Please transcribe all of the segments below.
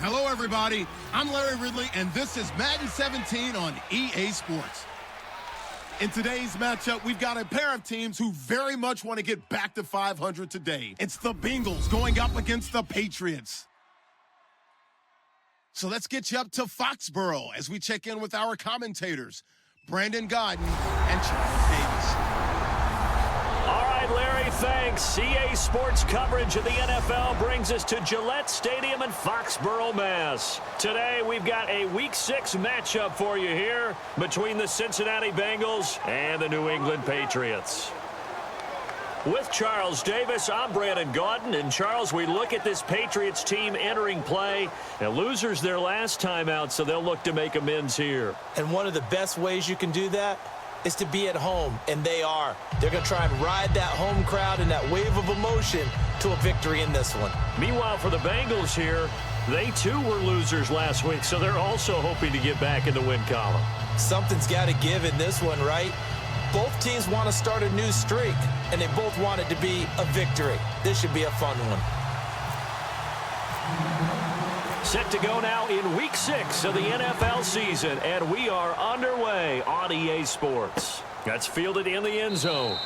Hello, everybody. I'm Larry Ridley, and this is Madden 17 on EA Sports. In today's matchup, we've got a pair of teams who very much want to get back to 500 today. It's the Bengals going up against the Patriots. So let's get you up to Foxborough as we check in with our commentators, Brandon Godden and Charles Davis. All right, Larry, thanks. EA Sports coverage of the NFL brings us to Gillette Stadium in Foxborough, Mass. Today, we've got a Week 6 matchup for you here between the Cincinnati Bengals and the New England Patriots. With Charles Davis, I'm Brandon Godden. And, Charles, we look at this Patriots team entering play. And losers their last time out, so they'll look to make amends here. And one of the best ways you can do that is to be at home, and they are. They're going to try and ride that home crowd and that wave of emotion to a victory in this one. Meanwhile, for the Bengals here, they too were losers last week, so they're also hoping to get back in the win column. Something's got to give in this one, right? Both teams want to start a new streak, and they both want it to be a victory. This should be a fun one. Set to go now in Week 6 of the NFL season, and we are underway on EA Sports. That's fielded in the end zone.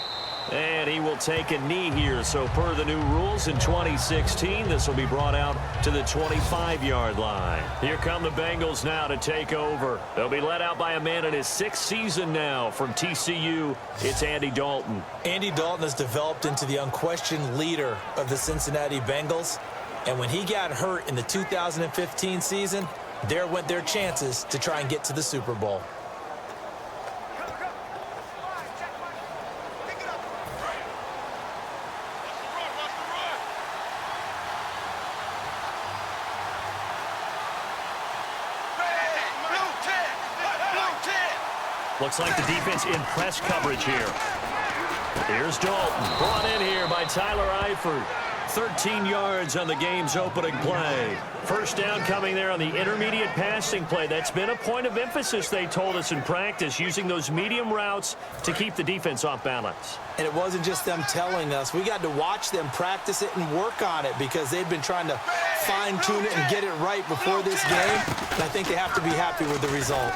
And he will take a knee here. So per the new rules in 2016, this will be brought out to the 25-yard line. Here come the Bengals now to take over. They'll be led out by a man in his 6th season now from TCU. It's Andy Dalton. Andy Dalton has developed into the unquestioned leader of the Cincinnati Bengals. And when he got hurt in the 2015 season, there went their chances to try and get to the Super Bowl. Looks like the defense in press coverage here. Here's Dalton, brought in here by Tyler Eifert. 13 yards on the game's opening play. First down coming there on the intermediate passing play. That's been a point of emphasis, they told us in practice, using those medium routes to keep the defense off balance. And it wasn't just them telling us. We got to watch them practice it and work on it because they've been trying to fine-tune it and get it right before this game. And I think they have to be happy with the result.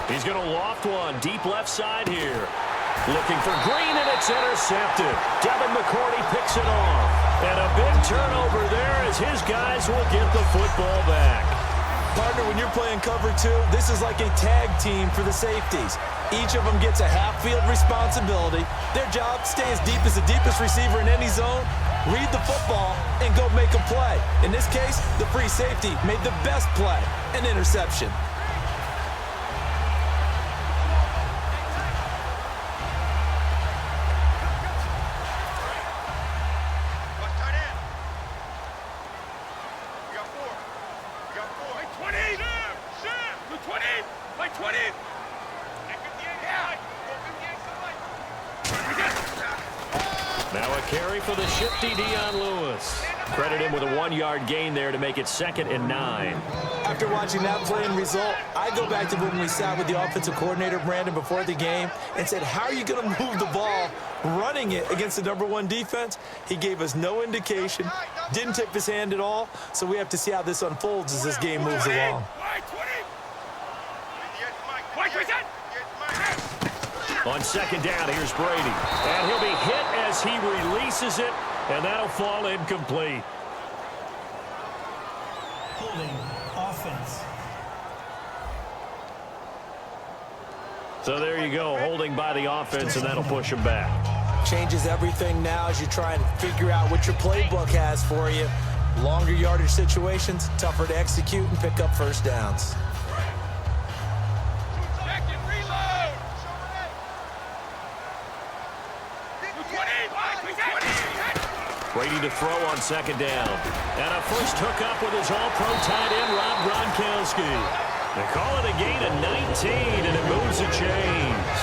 He's going to loft one deep left side here. Looking for Green, and it's intercepted. Devin McCourty picks it off. And a big turnover there as his guys will get the football back. Partner, when you're playing cover 2, this is like a tag team for the safeties. Each of them gets a half-field responsibility. Their job, stay as deep as the deepest receiver in any zone, read the football, and go make a play. In this case, the free safety made the best play, an interception. Now a carry for the shifty Dion Lewis. Credit him with a 1-yard gain there to make it 2nd and 9. After watching that play and result, I go back to when we sat with the offensive coordinator, Brandon, before the game and said, how are you going to move the ball running it against the #1 defense? He gave us no indication, didn't tip his hand at all, so we have to see how this unfolds as this game moves along. On 2nd down, here's Brady. And he'll be hit as he releases it, and that'll fall incomplete. Holding offense. So there you go, holding by the offense, and that'll push him back. Changes everything now as you try and figure out what your playbook has for you. Longer yardage situations, tougher to execute and pick up first downs. Brady to throw on 2nd down. And a first hookup with his all-pro tight end, Rob Gronkowski. They call it a gain of 19, and it moves the chains.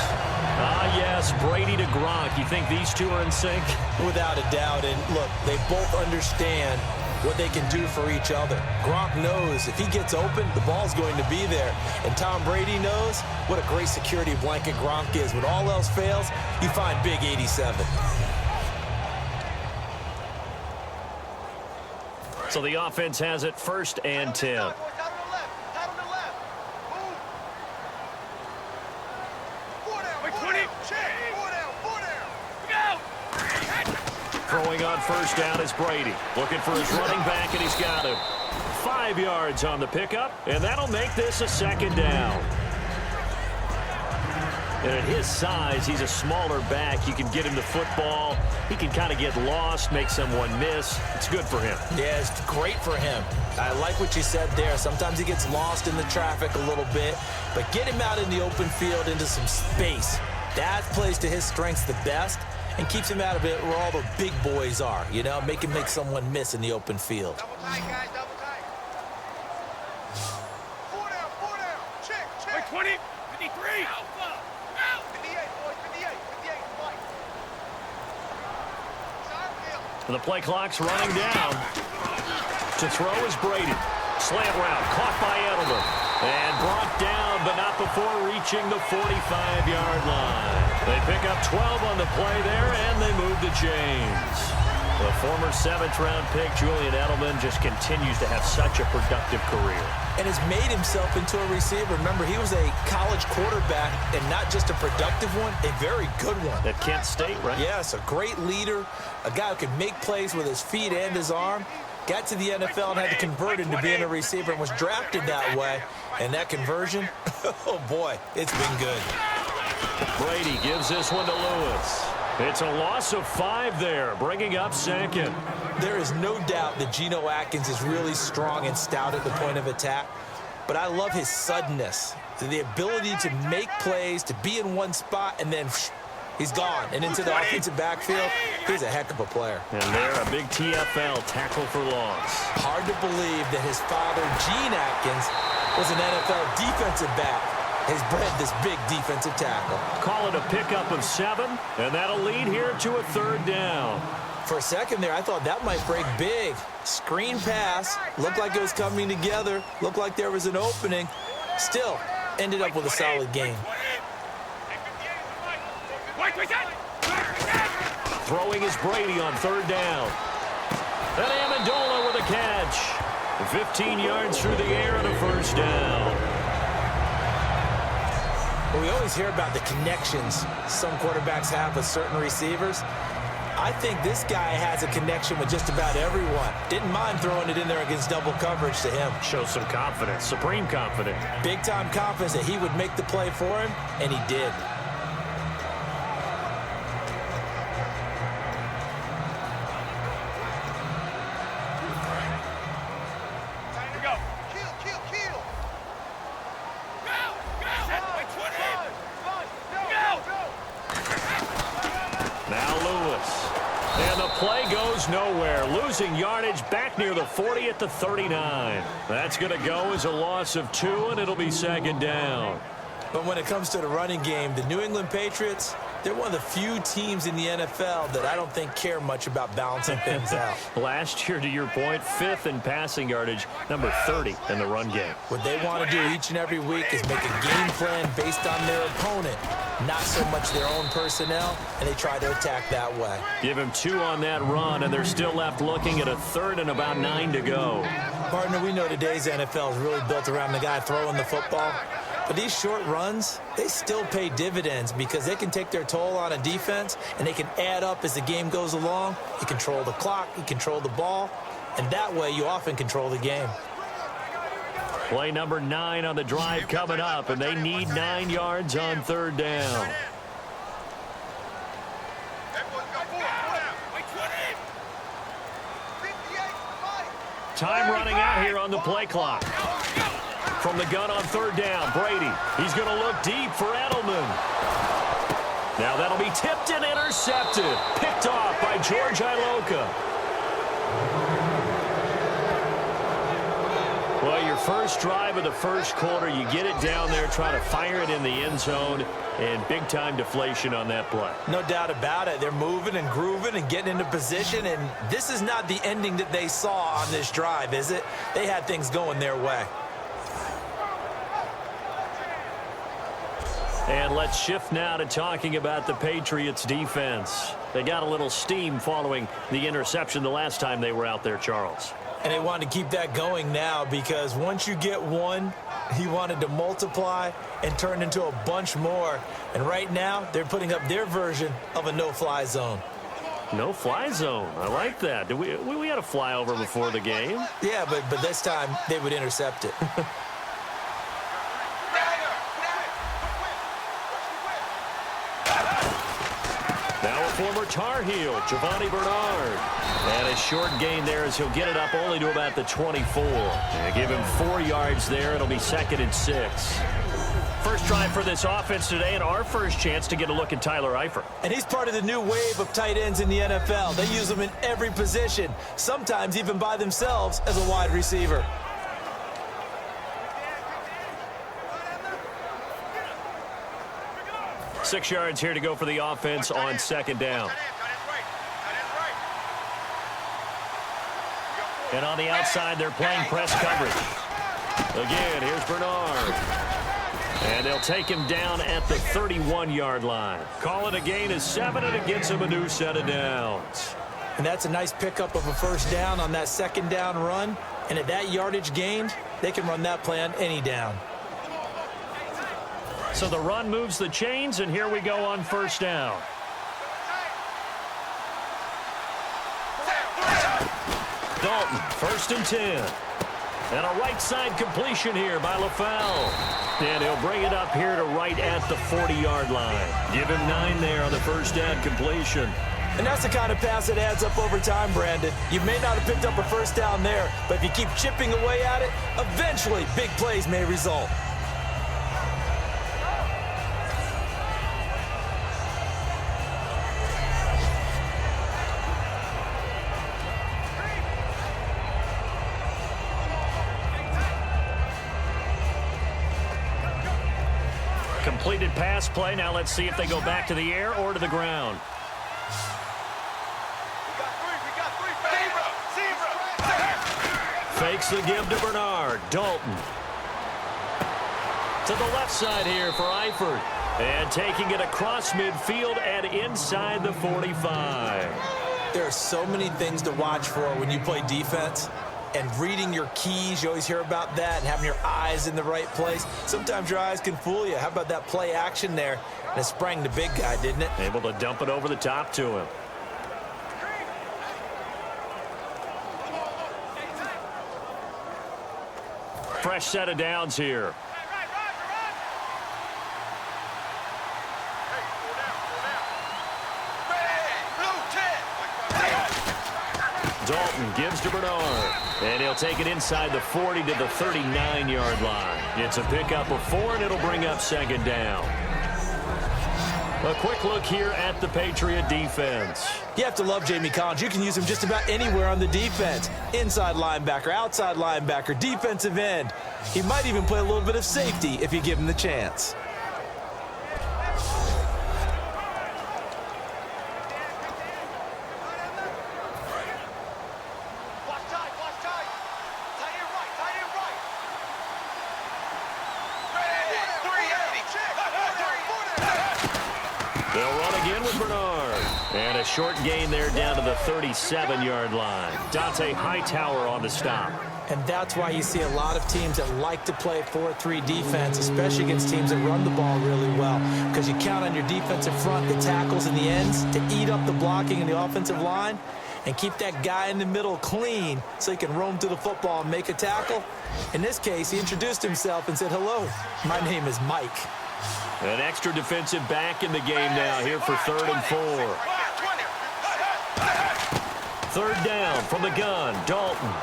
Ah, yes, Brady to Gronk. You think these two are in sync? Without a doubt. And, look, they both understand what they can do for each other. Gronk knows if he gets open, the ball's going to be there. And Tom Brady knows what a great security blanket Gronk is. When all else fails, you find Big 87. So the offense has it 1st and 10. Throwing on 1st down is Brady. Looking for his running back, and he's got him. 5 yards on the pickup, and that'll make this a 2nd down. And at his size, he's a smaller back. You can get him the football. He can kind of get lost, make someone miss. It's good for him. Yeah, it's great for him. I like what you said there. Sometimes he gets lost in the traffic a little bit, but get him out in the open field into some space. That plays to his strengths the best and keeps him out of it where all the big boys are, you know, make him make someone miss in the open field. Double tight, guys, double tight. 4 down. Check. 20, 53. 58, boys, 58, flight. And the play clock's running down. To throw is Brady. Slant route, caught by Edelman. And brought down, but not before reaching the 45-yard line. They pick up 12 on the play there, and they move the chains. The former 7th-round pick, Julian Edelman, just continues to have such a productive career. And has made himself into a receiver. Remember, he was a college quarterback, and not just a productive one, a very good one. At Kent State, right? Yes, a great leader, a guy who can make plays with his feet and his arm. Got to the NFL and had to convert into being a receiver and was drafted that way. And that conversion, oh boy, it's been good. Brady gives this one to Lewis. It's a loss of 5 there, bringing up 2nd. There is no doubt that Geno Atkins is really strong and stout at the point of attack, but I love his suddenness, the ability to make plays, to be in one spot, and then he's gone and into the offensive backfield. He's a heck of a player. And there, a big TFL, tackle for loss. Hard to believe that his father, Gene Atkins, was an NFL defensive back. Has bred this big defensive tackle. Call it a pickup of 7, and that'll lead here to a 3rd down. For a second there, I thought that might break big. Screen pass, looked like it was coming together, looked like there was an opening. Still, ended up with a solid game. Throwing is Brady on 3rd down. And Amendola with a catch. 15 yards through the air and a 1st down. Well, we always hear about the connections some quarterbacks have with certain receivers. I think this guy has a connection with just about everyone. Didn't mind throwing it in there against double coverage to him. Shows some confidence, supreme confidence. Big-time confidence that he would make the play for him, and he did. Play goes nowhere. Losing yardage back near the 40 at the 39. That's going to go as a loss of 2, and it'll be 2nd down. But when it comes to the running game, the New England Patriots, they're one of the few teams in the NFL that I don't think care much about balancing things out. Last year, to your point, 5th in passing yardage, number 30 in the run game. What they want to do each and every week is make a game plan based on their opponent, not so much their own personnel, and they try to attack that way. Give him 2 on that run, and they're still left looking at a 3rd and about 9 to go. Partner, we know today's NFL is really built around the guy throwing the football. But these short runs, they still pay dividends because they can take their toll on a defense, and they can add up as the game goes along. You control the clock, you control the ball, and that way you often control the game. Play number 9 on the drive coming up, and they need 9 yards on 3rd down. Time running out here on the play clock. From the gun on 3rd down, Brady. He's going to look deep for Edelman. Now that'll be tipped and intercepted. Picked off by George Iloka. Well, your first drive of the first quarter, you get it down there, try to fire it in the end zone, and big-time deflation on that play. No doubt about it. They're moving and grooving and getting into position, and this is not the ending that they saw on this drive, is it? They had things going their way. And let's shift now to talking about the Patriots defense. They got a little steam following the interception the last time they were out there, Charles. And they wanted to keep that going now because once you get one, he wanted to multiply and turn into a bunch more. And right now, they're putting up their version of a no-fly zone. No-fly zone. I like that. We had a flyover before the game. Yeah, but this time they would intercept it. Now a former Tar Heel, Giovanni Bernard. And a short gain there as he'll get it up only to about the 24. And give him 4 yards there. It'll be 2nd and 6. First drive for this offense today, and our first chance to get a look at Tyler Eifert. And he's part of the new wave of tight ends in the NFL. They use them in every position, sometimes even by themselves as a wide receiver. Six yards here to go for the offense on 2nd down. And on the outside, they're playing press coverage. Again, here's Bernard. And they'll take him down at the 31-yard line. Call it a gain of 7, and it gets him a new set of downs. And that's a nice pickup of a first down on that 2nd down run. And at that yardage gained, they can run that play on any down. So the run moves the chains, and here we go on first down. Dalton, 1st and 10. And a right side completion here by LaFell. And he'll bring it up here to right at the 40-yard line. Give him 9 there on the first down completion. And that's the kind of pass that adds up over time, Brandon. You may not have picked up a first down there, but if you keep chipping away at it, eventually big plays may result. Completed pass play. Now let's see if they go back to the air or to the ground. Fakes the give to Bernard. Dalton. To the left side here for Eifert. And taking it across midfield and inside the 45. There are so many things to watch for when you play defense. And reading your keys, you always hear about that, and having your eyes in the right place. Sometimes your eyes can fool you. How about that play action there? And it sprang the big guy, didn't it? Able to dump it over the top to him. Fresh set of downs here. Dalton gives to Bernard. And he'll take it inside the 40 to the 39-yard line. It's a pickup of 4, and it'll bring up 2nd down. A quick look here at the Patriot defense. You have to love Jamie Collins. You can use him just about anywhere on the defense. Inside linebacker, outside linebacker, defensive end. He might even play a little bit of safety if you give him the chance. They'll run again with Bernard. And a short gain there down to the 37-yard line. Dante Hightower on the stop. And that's why you see a lot of teams that like to play 4-3 defense, especially against teams that run the ball really well. Because you count on your defensive front, the tackles and the ends, to eat up the blocking in the offensive line and keep that guy in the middle clean so he can roam to the football and make a tackle. In this case, he introduced himself and said, "Hello, my name is Mike." An extra defensive back in the game now here for 3rd and 4. 3rd down from the gun, Dalton.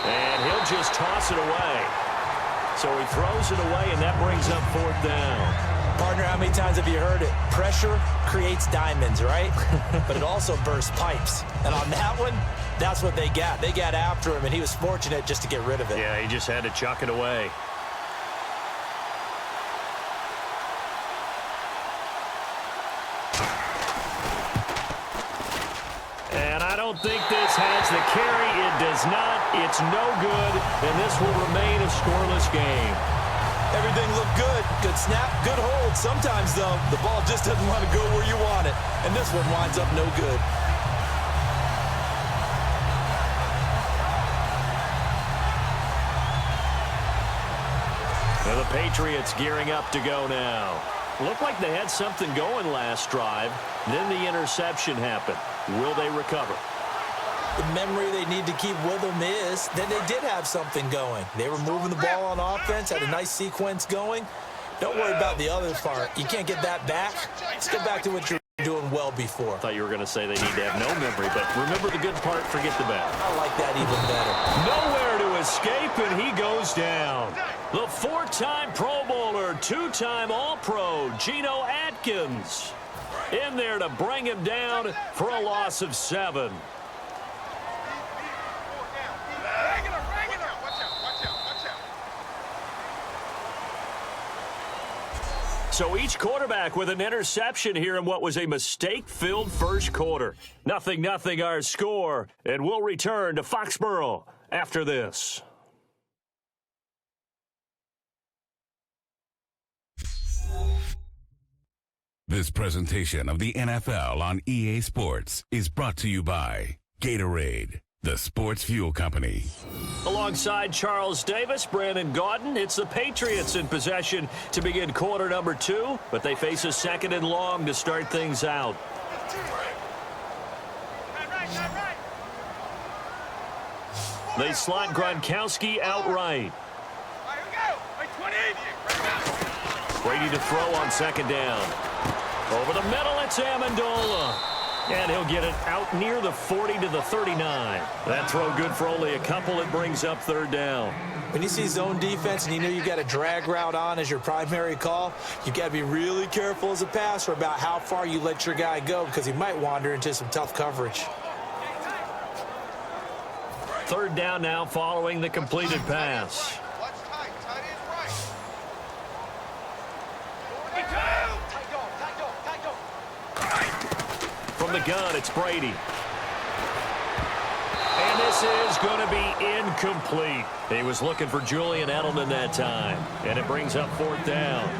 And he'll just toss it away. So he throws it away, and that brings up 4th down. Partner, how many times have you heard it? Pressure creates diamonds, right? But it also bursts pipes. And on that one, that's what they got. They got after him, and he was fortunate just to get rid of it. Yeah, he just had to chuck it away. I don't think this has the carry. It does not. It's no good, and this will remain a scoreless game. Everything looked good. Good snap, good hold. Sometimes, though, the ball just doesn't want to go where you want it, and this one winds up no good. Patriots gearing up to go now. Looked like they had something going last drive. Then the interception happened. Will they recover? The memory they need to keep with them is that they did have something going. They were moving the ball on offense, had a nice sequence going. Don't worry about the other part. You can't get that back. Let's get back to what you're doing well before. I thought you were going to say they need to have no memory, but remember the good part, forget the bad. I like that even better. Nowhere to escape, and he goes down. The 4-time Pro Bowler, 2-time All-Pro, Geno Atkins, in there to bring him down for a loss of 7. So each quarterback with an interception here in what was a mistake-filled first quarter. 0-0 our score, and we'll return to Foxborough after this. This presentation of the NFL on EA Sports is brought to you by Gatorade, the sports fuel company. Alongside Charles Davis, Brandon Gaudin, it's the Patriots in possession to begin quarter number 2, but they face a 2nd and long to start things out. They slot Gronkowski outright. Brady to throw on 2nd down. Over the middle, it's Amendola. And he'll get it out near the 40 to the 39. That throw good for only a couple. It brings up 3rd down. When you see zone defense and you know you've got a drag route on as your primary call, you've got to be really careful as a passer about how far you let your guy go because he might wander into some tough coverage. 3rd down now following the completed pass. From the gun, it's Brady. And this is going to be incomplete. He was looking for Julian Edelman that time. And it brings up 4th down.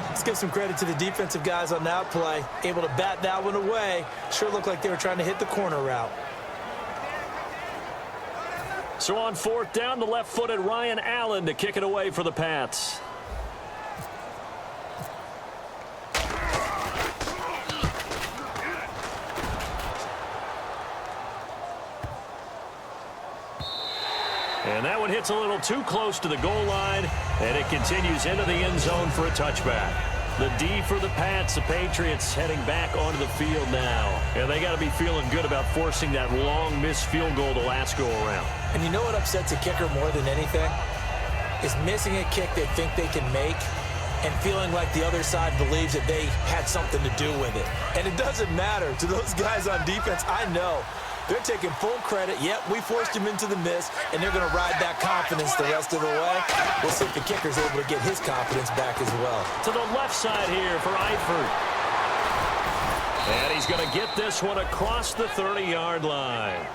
Let's give some credit to the defensive guys on that play. Able to bat that one away. Sure looked like they were trying to hit the corner route. So on 4th down, the left-footed Ryan Allen to kick it away for the Pats. And that one hits a little too close to the goal line, and it continues into the end zone for a touchback. The D for the Pats, the Patriots heading back onto the field now. And they got to be feeling good about forcing that long missed field goal the last go-around. And you know what upsets a kicker more than anything? Is missing a kick they think they can make and feeling like the other side believes that they had something to do with it. And it doesn't matter. To those guys on defense, I know. They're taking full credit. Yep, we forced him into the miss, and they're going to ride that confidence the rest of the way. We'll see if the kicker's able to get his confidence back as well. To the left side here for Eifert. And he's going to get this one across the 30-yard line.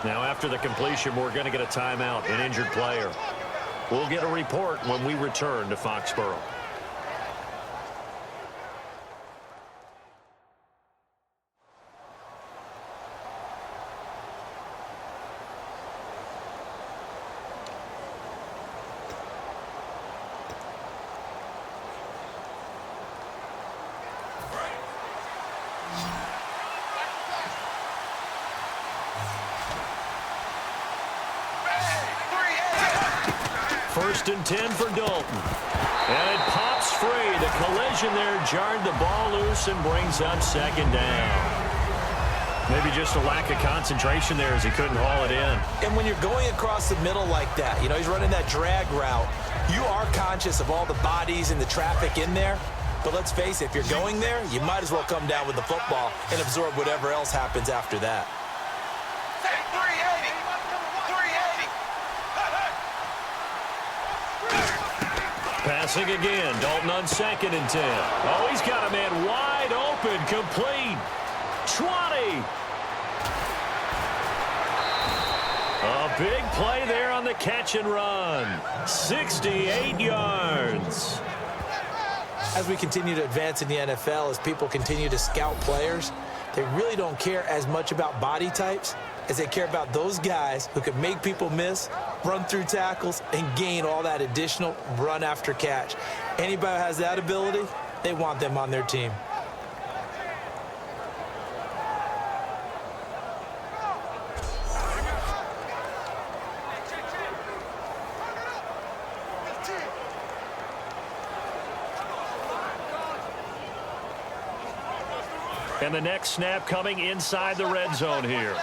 Now, after the completion, we're going to get a timeout, an injured player. We'll get a report when we return to Foxborough. First and 10 for Dalton. And it pops free. The collision there jarred the ball loose and brings up 2nd down. Maybe just a lack of concentration there as he couldn't haul it in. And when you're going across the middle like that, you know, he's running that drag route, you are conscious of all the bodies and the traffic in there. But let's face it, if you're going there, you might as well come down with the football and absorb whatever else happens after that. Passing again. Dalton on 2nd and 10. Oh, he's got a man wide open. Complete. 20. A big play there on the catch and run. 68 yards. As we continue to advance in the NFL, as people continue to scout players, they really don't care as much about body types as they care about those guys who can make people miss, run through tackles, and gain all that additional run after catch. Anybody who has that ability, they want them on their team. And the next snap coming inside the red zone here.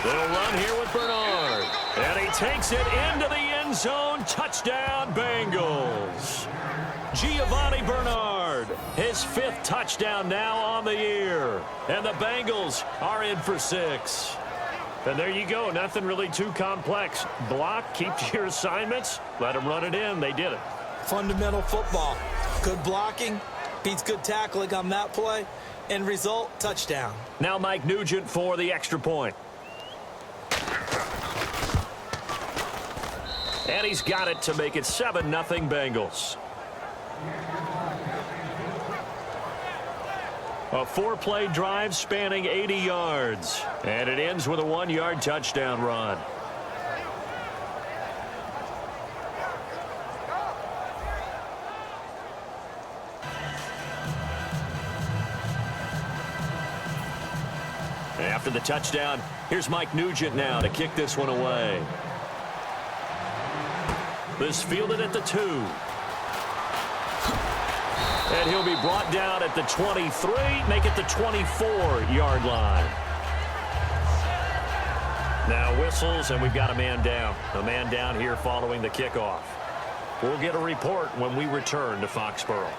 Little run here with Bernard. And he takes it into the end zone. Touchdown, Bengals. Giovanni Bernard, his 5th touchdown now on the year. And the Bengals are in for 6. And there you go. Nothing really too complex. Block, keep to your assignments, let them run it in. They did it. Fundamental football. Good blocking beats good tackling on that play. End result, touchdown. Now Mike Nugent for the extra point. And he's got it to make it 7-0 Bengals. A 4-play drive spanning 80 yards. And it ends with a 1-yard touchdown run. After the touchdown, here's Mike Nugent now to kick this one away. This fielded at the 2. And he'll be brought down at the 23, make it the 24-yard line. Now whistles, and we've got a man down. A man down here following the kickoff. We'll get a report when we return to Foxborough.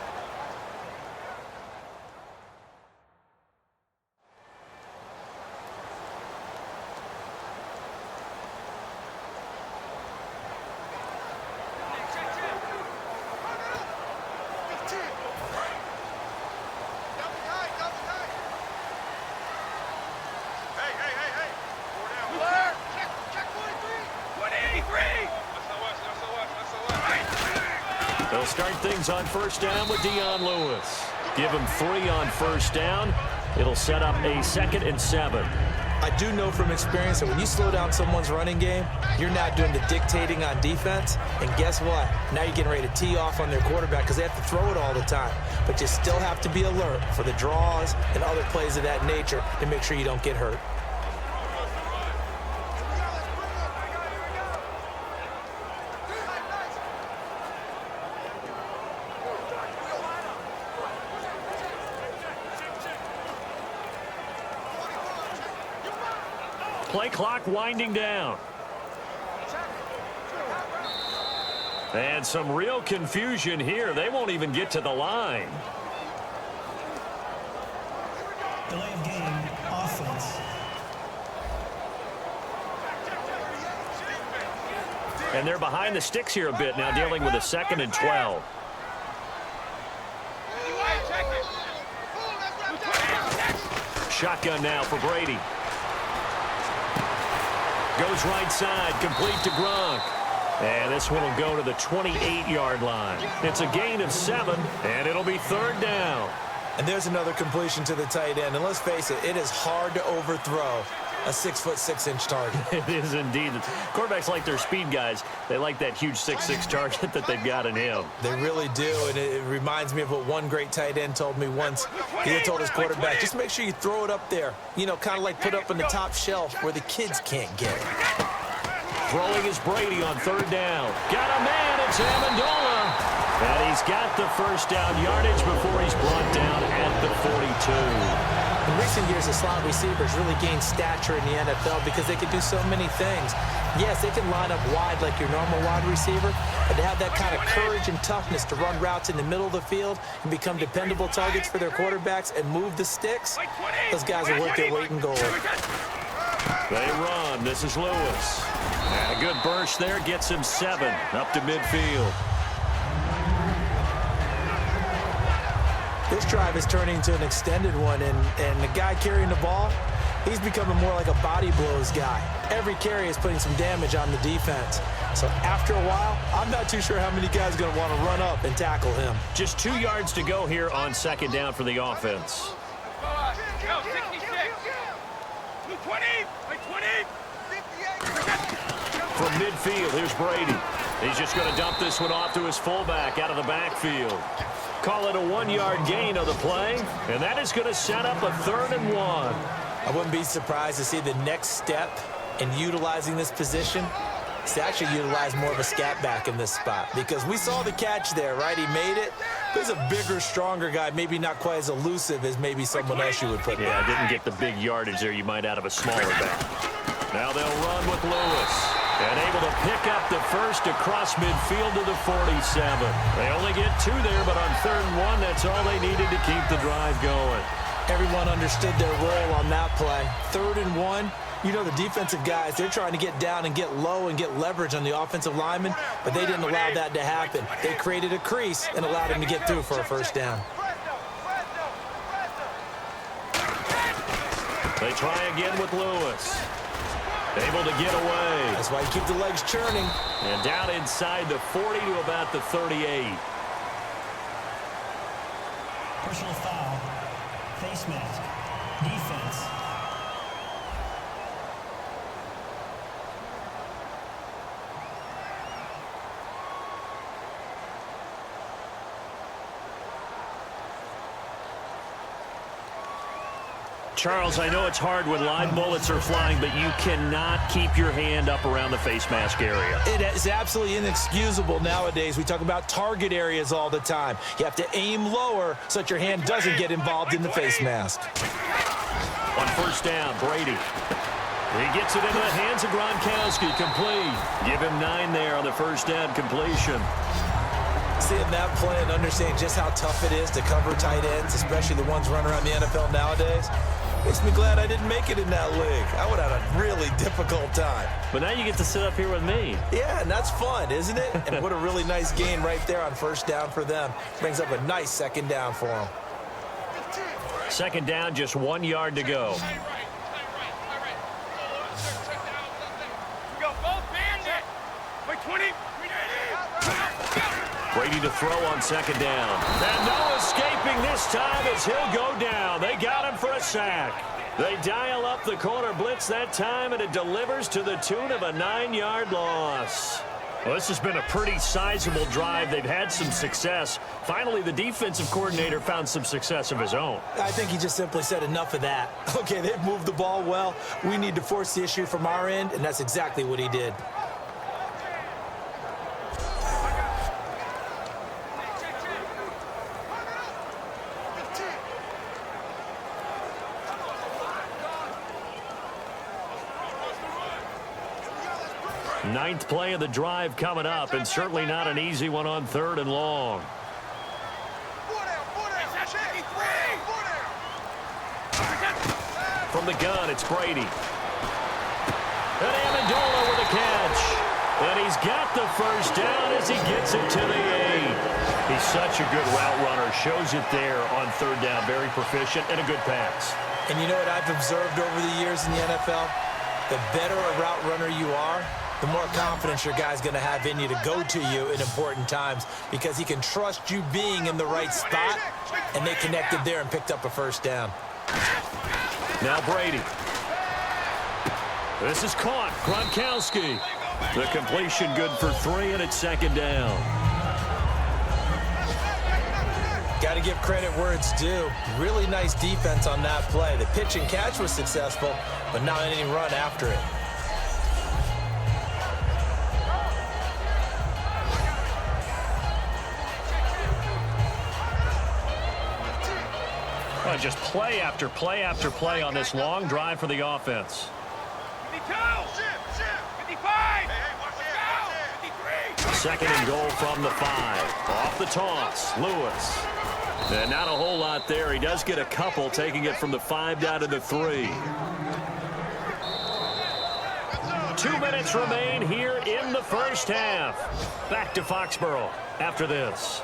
They'll start things on first down with Dion Lewis. Give him 3 on first down. It'll set up a 2nd and 7. I do know from experience that when you slow down someone's running game, you're not doing the dictating on defense. And guess what? Now you're getting ready to tee off on their quarterback because they have to throw it all the time. But you still have to be alert for the draws and other plays of that nature to make sure you don't get hurt. Play clock winding down. And some real confusion here. They won't even get to the line. Delay of game, offense. And they're behind the sticks here a bit now, dealing with a 2nd and 12. Shotgun now for Brady. Goes right side, complete to Gronk. And this one will go to the 28-yard line. It's a gain of 7, and it'll be 3rd down. And there's another completion to the tight end. And let's face it, it is hard to overthrow a 6'6" target. It is indeed. Quarterbacks like their speed guys. They like that huge 6'6" target that they've got in him. They really do, and it reminds me of what one great tight end told me once. He had told his quarterback, just make sure you throw it up there. You know, kind of like put up on the top shelf where the kids can't get it. Throwing is Brady on 3rd down. Got a man, it's Amendola. And he's got the first down yardage before he's brought down at the 42. In recent years, the slot receivers really gained stature in the NFL because they can do so many things. Yes, they can line up wide like your normal wide receiver, but to have that kind of courage and toughness to run routes in the middle of the field and become dependable targets for their quarterbacks and move the sticks, those guys are worth their weight in gold. They run. This is Lewis. And a good burst there gets him 7 up to midfield. This drive is turning into an extended one, and the guy carrying the ball, He's becoming more like a body blows guy. Every carry is putting some damage on the defense. So after a while, I'm not too sure how many guys are going to want to run up and tackle him. Just 2 yards to go here on second down for the offense. Go, 66. 20, 20. From midfield, here's Brady. He's just going to dump this one off to his fullback out of the backfield. Call it a 1-yard gain of the play, and that is going to set up a 3rd and 1. I wouldn't be surprised to see the next step in utilizing this position is to actually utilize more of a scat back in this spot, because we saw the catch there, right? He made it. There's a bigger, stronger guy, maybe not quite as elusive as maybe someone else you would put in. Yeah, didn't get the big yardage there you might out of a smaller back. Now they'll run with Lewis. And able to pick up the first across midfield to the 47. They only get 2 there, but on 3rd and 1, that's all they needed to keep the drive going. Everyone understood their role on that play. 3rd and 1, you know the defensive guys, they're trying to get down and get low and get leverage on the offensive lineman, but they didn't allow that to happen. They created a crease and allowed him to get through for a first down. They try again with Lewis. Able to get away. That's why you keep the legs churning. And down inside the 40 to about the 38. Personal foul. Face mask. Defense. Charles, I know it's hard when live bullets are flying, but you cannot keep your hand up around the face mask area. It is absolutely inexcusable nowadays. We talk about target areas all the time. You have to aim lower so that your hand doesn't get involved in the face mask. On first down, Brady. He gets it into the hands of Gronkowski, complete. Give him 9 there on the first down completion. Seeing that play and understanding just how tough it is to cover tight ends, especially the ones running around the NFL nowadays, makes me glad I didn't make it in that league. I would have had a really difficult time. But now you get to sit up here with me. Yeah, and that's fun, isn't it? And what a really nice gain right there on first down for them. Brings up a nice second down for them. Second down, just 1 yard to go. We go both bands it. Wait, 20. Brady to throw on second down. And no escaping this time as he'll go down. They got him for a sack. They dial up the corner blitz that time, and it delivers to the tune of a 9-yard loss. Well, this has been a pretty sizable drive. They've had some success. Finally, the defensive coordinator found some success of his own. I think he just simply said enough of that. Okay, they've moved the ball well. We need to force the issue from our end, and that's exactly what he did. Ninth play of the drive coming up, and certainly not an easy one on 3rd and long. From the gun, it's Brady. And Amendola with a catch. And he's got the first down as he gets it to the 8. He's such a good route runner. Shows it there on 3rd down. Very proficient and a good pass. And you know what I've observed over the years in the NFL? The better a route runner you are, the more confidence your guy's going to have in you to go to you in important times, because he can trust you being in the right spot, and they connected there and picked up a first down. Now Brady. This is caught. Gronkowski. The completion good for 3, and it's second down. Got to give credit where it's due. Really nice defense on that play. The pitch and catch was successful, but not any run after it. Well, just play after play after play on this long drive for the offense. 52. 55. 53. Second and goal from the 5. Off the toss, Lewis. And not a whole lot there. He does get a couple, taking it from the 5 down to the 3. 2 minutes remain here in the first half. Back to Foxborough after this.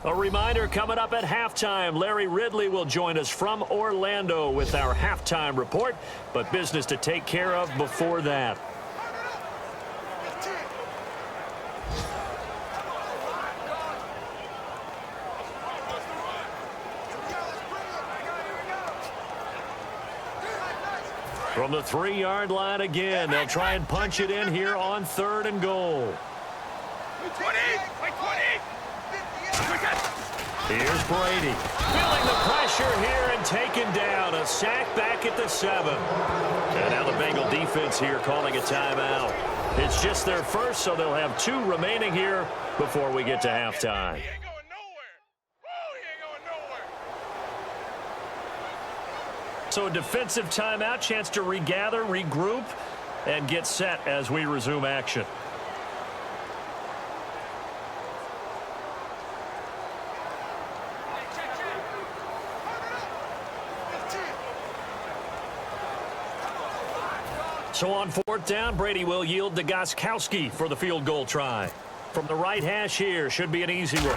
A reminder coming up at halftime, Larry Ridley will join us from Orlando with our halftime report, but business to take care of before that. From the 3-yard line again, they'll try and punch it in here on 3rd and goal. 20, 20. Here's Brady, feeling the pressure here and taken down. A sack back at the 7. And now the Bengal defense here calling a timeout. It's just their first, so they'll have 2 remaining here before we get to halftime. He ain't going nowhere. Whoa, he ain't going nowhere. So a defensive timeout, chance to regather, regroup, and get set as we resume action. So on 4th down, Brady will yield to Gostkowski for the field goal try. From the right hash here, should be an easy one.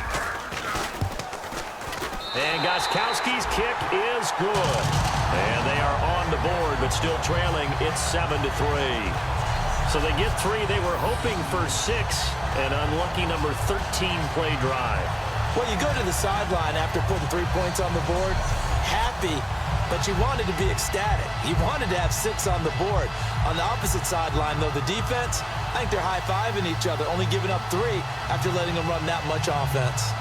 And Gostkowski's kick is good. And they are on the board, but still trailing. It's 7-3. So they get 3. They were hoping for 6. An unlucky number 13 play drive. Well, you go to the sideline after putting 3 points on the board, happy, but you wanted to be ecstatic. You wanted to have 6 on the board. On the opposite sideline, though, the defense, I think they're high-fiving each other, only giving up 3 after letting them run that much offense.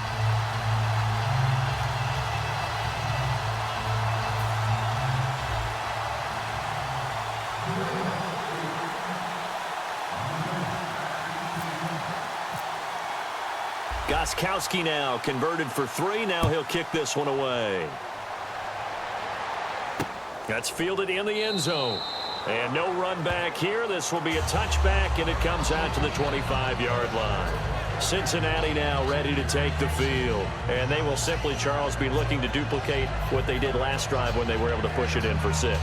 Gostkowski now converted for 3. Now he'll kick this one away. That's fielded in the end zone. And no run back here. This will be a touchback, and it comes out to the 25-yard line. Cincinnati now ready to take the field. And they will simply, Charles, be looking to duplicate what they did last drive when they were able to push it in for 6.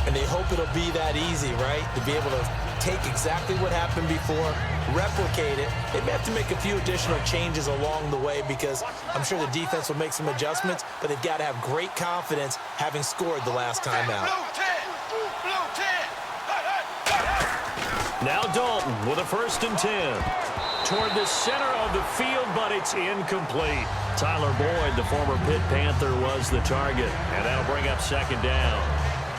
And they hope it'll be that easy, right? To be able to take exactly what happened before, replicate it. They may have to make a few additional changes along the way because I'm sure the defense will make some adjustments, but they've got to have great confidence having scored the last time out. Now Dalton with a 1st and 10. Toward the center of the field, but it's incomplete. Tyler Boyd, the former Pitt Panther, was the target, and that'll bring up 2nd down.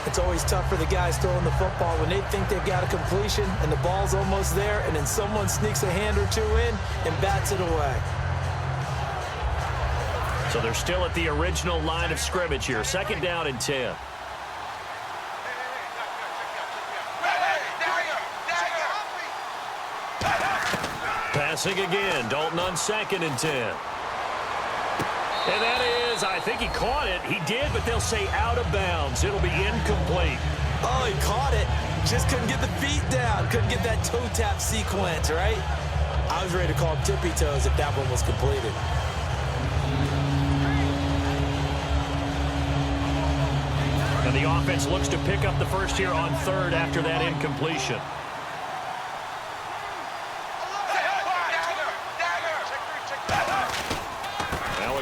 It's always tough for the guys throwing the football when they think they've got a completion and the ball's almost there, and then someone sneaks a hand or 2 in and bats it away. So they're still at the original line of scrimmage here. 2nd down and 10. Passing again. Dalton on 2nd and 10. And that is, I think he caught it. He did, but they'll say out of bounds. It'll be incomplete. Oh, he caught it. Just couldn't get the feet down. Couldn't get that toe tap sequence, right? I was ready to call him tippy toes if that one was completed. And the offense looks to pick up the first here on 3rd after that incompletion.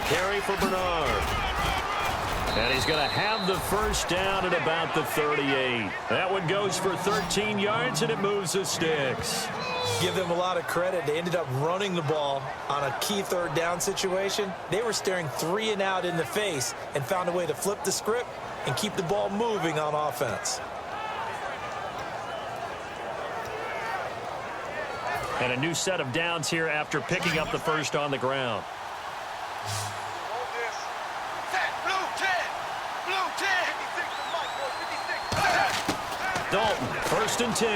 Carry for Bernard. And he's going to have the 1st down at about the 38. That one goes for 13 yards, and it moves the sticks. Give them a lot of credit. They ended up running the ball on a key 3rd down situation. They were staring 3 and out in the face and found a way to flip the script and keep the ball moving on offense. And a new set of downs here after picking up the 1st on the ground. Dalton, 1st and 10.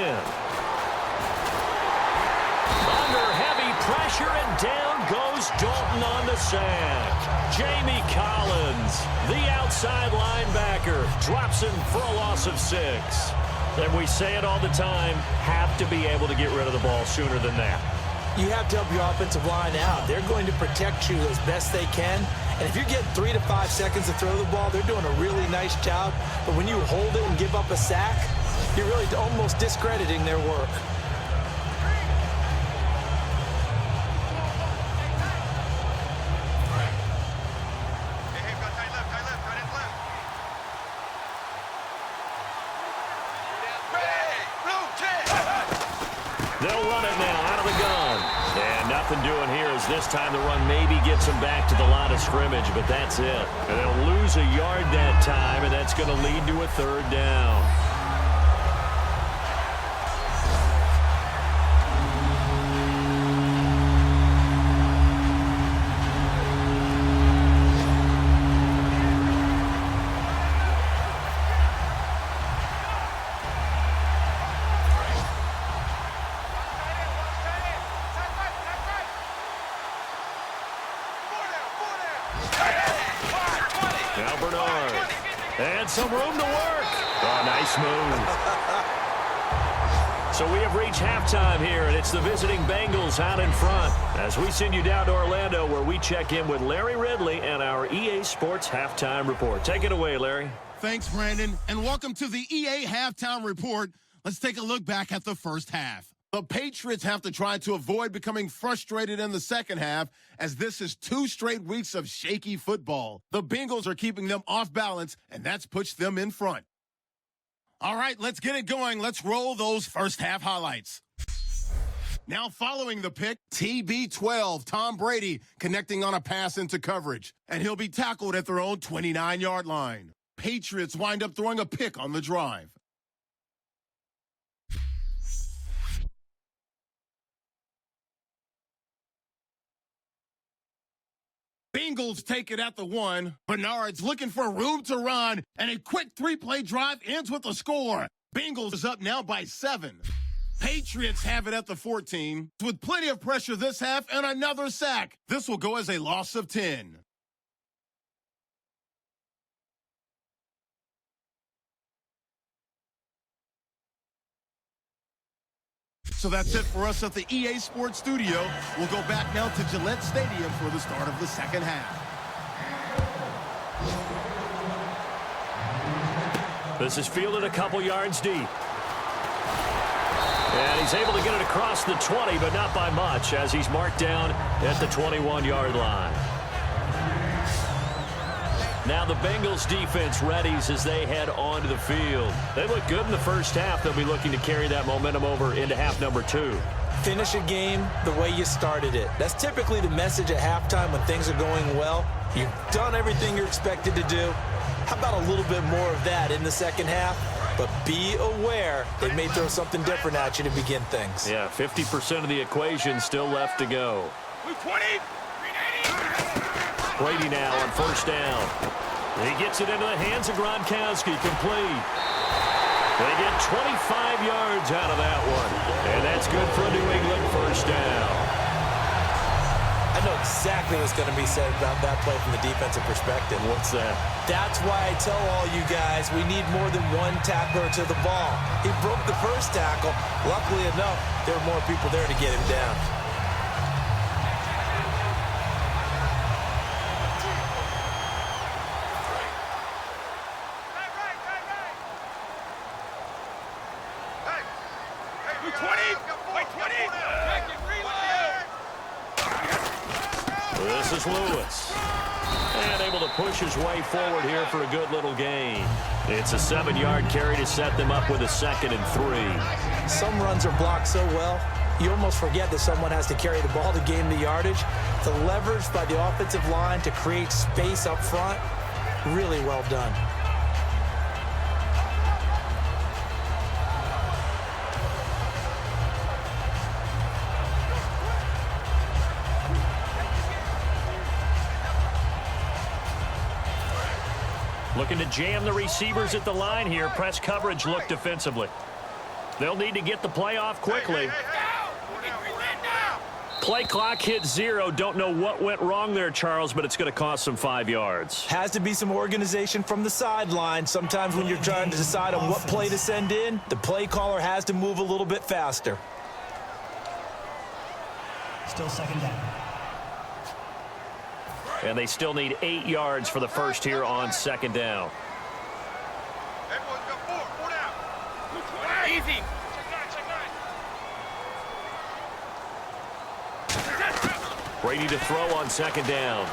Under heavy pressure, and down goes Dalton on the sack. Jamie Collins, the outside linebacker, drops him for a loss of 6. And we say it all the time, have to be able to get rid of the ball sooner than that. You have to help your offensive line out. They're going to protect you as best they can. And if you're getting 3 to 5 seconds to throw the ball, they're doing a really nice job. But when you hold it and give up a sack, you're really almost discrediting their work. They'll run it now out of the gun. And nothing doing here as this time the run maybe gets them back to the line of scrimmage, but that's it. And they'll lose a yard that time, and that's going to lead to a third down. Now Bernard. And some room to work. Oh, nice move. So we have reached halftime here, and it's the visiting Bengals out in front as we send you down to Orlando where we check in with Larry Ridley and our EA Sports Halftime Report. Take it away, Larry. Thanks, Brandon, and welcome to the EA Halftime Report. Let's take a look back at the first half. The Patriots have to try to avoid becoming frustrated in the second half, as this is 2 straight weeks of shaky football. The Bengals are keeping them off balance, and that's pushed them in front. All right, let's get it going. Let's roll those first half highlights. Now following the pick, TB12, Tom Brady, connecting on a pass into coverage, and he'll be tackled at their own 29-yard line. Patriots wind up throwing a pick on the drive. Bengals take it at the 1. Bernard's looking for room to run, and a quick 3-play drive ends with a score. Bengals is up now by 7. Patriots have it at the 14, with plenty of pressure this half and another sack. This will go as a loss of 10. So that's it for us at the EA Sports Studio. We'll go back now to Gillette Stadium for the start of the second half. This is fielded a couple yards deep. And he's able to get it across the 20, but not by much, as he's marked down at the 21-yard line. Now the Bengals defense readies as they head onto the field. They look good in the first half. They'll be looking to carry that momentum over into half number 2. Finish a game the way you started it. That's typically the message at halftime when things are going well. You've done everything you're expected to do. How about a little bit more of that in the second half? But be aware they may throw something different at you to begin things. Yeah, 50% of the equation still left to go. 20. Brady now on first down. He gets it into the hands of Gronkowski, complete. They get 25 yards out of that one. And that's good for a New England first down. I know exactly what's going to be said about that play from the defensive perspective. What's that? That's why I tell all you guys we need more than one tackler to the ball. He broke the first tackle. Luckily enough, there were more people there to get him down. This is Lewis. And able to push his way forward here for a good little gain. It's a 7-yard carry to set them up with a 2nd and 3. Some runs are blocked so well, you almost forget that someone has to carry the ball to gain the yardage. The leverage by the offensive line to create space up front, really well done. Looking to jam the receivers at the line here. Press coverage look defensively. They'll need to get the play off quickly. Play clock hits 0. Don't know what went wrong there, Charles, but it's going to cost them 5 yards. Has to be some organization from the sideline. Sometimes when you're trying to decide on what play to send in, the play caller has to move a little bit faster. Still second down. And they still need 8 yards for the first here on 2nd down. Everyone's got 4 down. Easy. Brady to throw on 2nd down.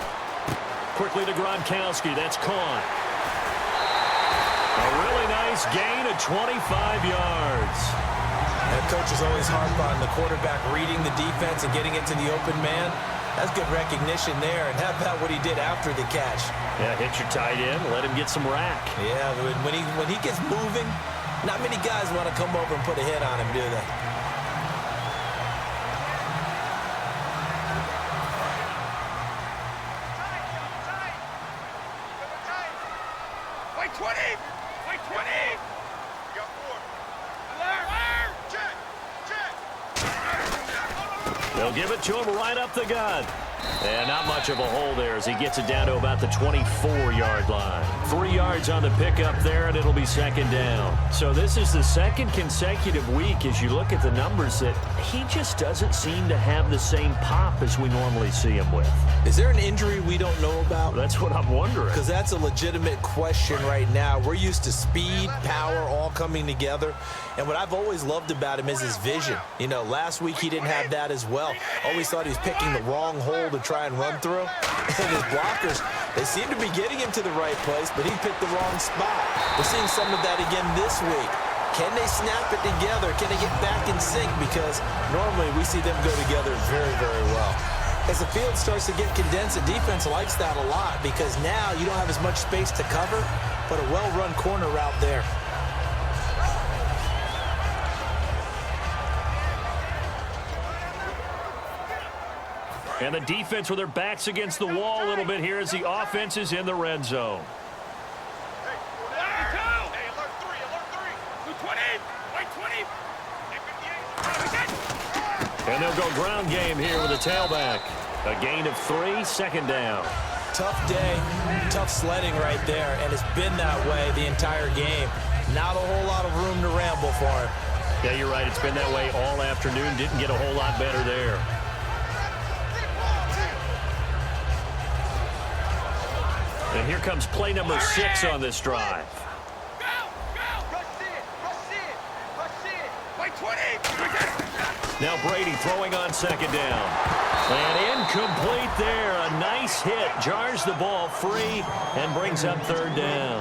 Quickly to Gronkowski. That's caught. A really nice gain of 25 yards. At coaches always harp on the quarterback reading the defense and getting into the open man. That's good recognition there, and how about what he did after the catch? Yeah, hit your tight end, let him get some rack. Yeah, when he gets moving, not many guys want to come over and put a hit on him, do they? Wait 20! Wait 20! You got 4. Alert! Check! Check! They'll give it to him right up the gut. And not much of a hole there as he gets it down to about the 24-yard line. 3 yards on the pickup there, and it'll be second down. So this is the second consecutive week as you look at the numbers that he just doesn't seem to have the same pop as we normally see him with. Is there an injury we don't know about? That's what I'm wondering. Because that's a legitimate question right now. We're used to speed, power, all coming together. And what I've always loved about him is his vision. You know, last week he didn't have that as well. Always thought he was picking the wrong hole to try and run through. And his blockers, they seem to be getting him to the right place, but he picked the wrong spot. We're seeing some of that again this week. Can they snap it together? Can they get back in sync? Because normally we see them go together very, very well. As the field starts to get condensed, the defense likes that a lot because now you don't have as much space to cover, but a well-run corner route there. And the defense with their backs against the wall a little bit here as the offense is in the red zone. Hey, alert 3, alert 3. 20, wait 20. And they'll go ground game here with a tailback. A gain of 3, second down. Tough day, tough sledding right there, and it's been that way the entire game. Not a whole lot of room to ramble for him. Yeah, you're right. It's been that way all afternoon. Didn't get a whole lot better there. And here comes play number 6 on this drive. Go! Go! Rush it! Wait 20. Now Brady throwing on second down. And incomplete there. A nice hit. Jars the ball free and brings up third down.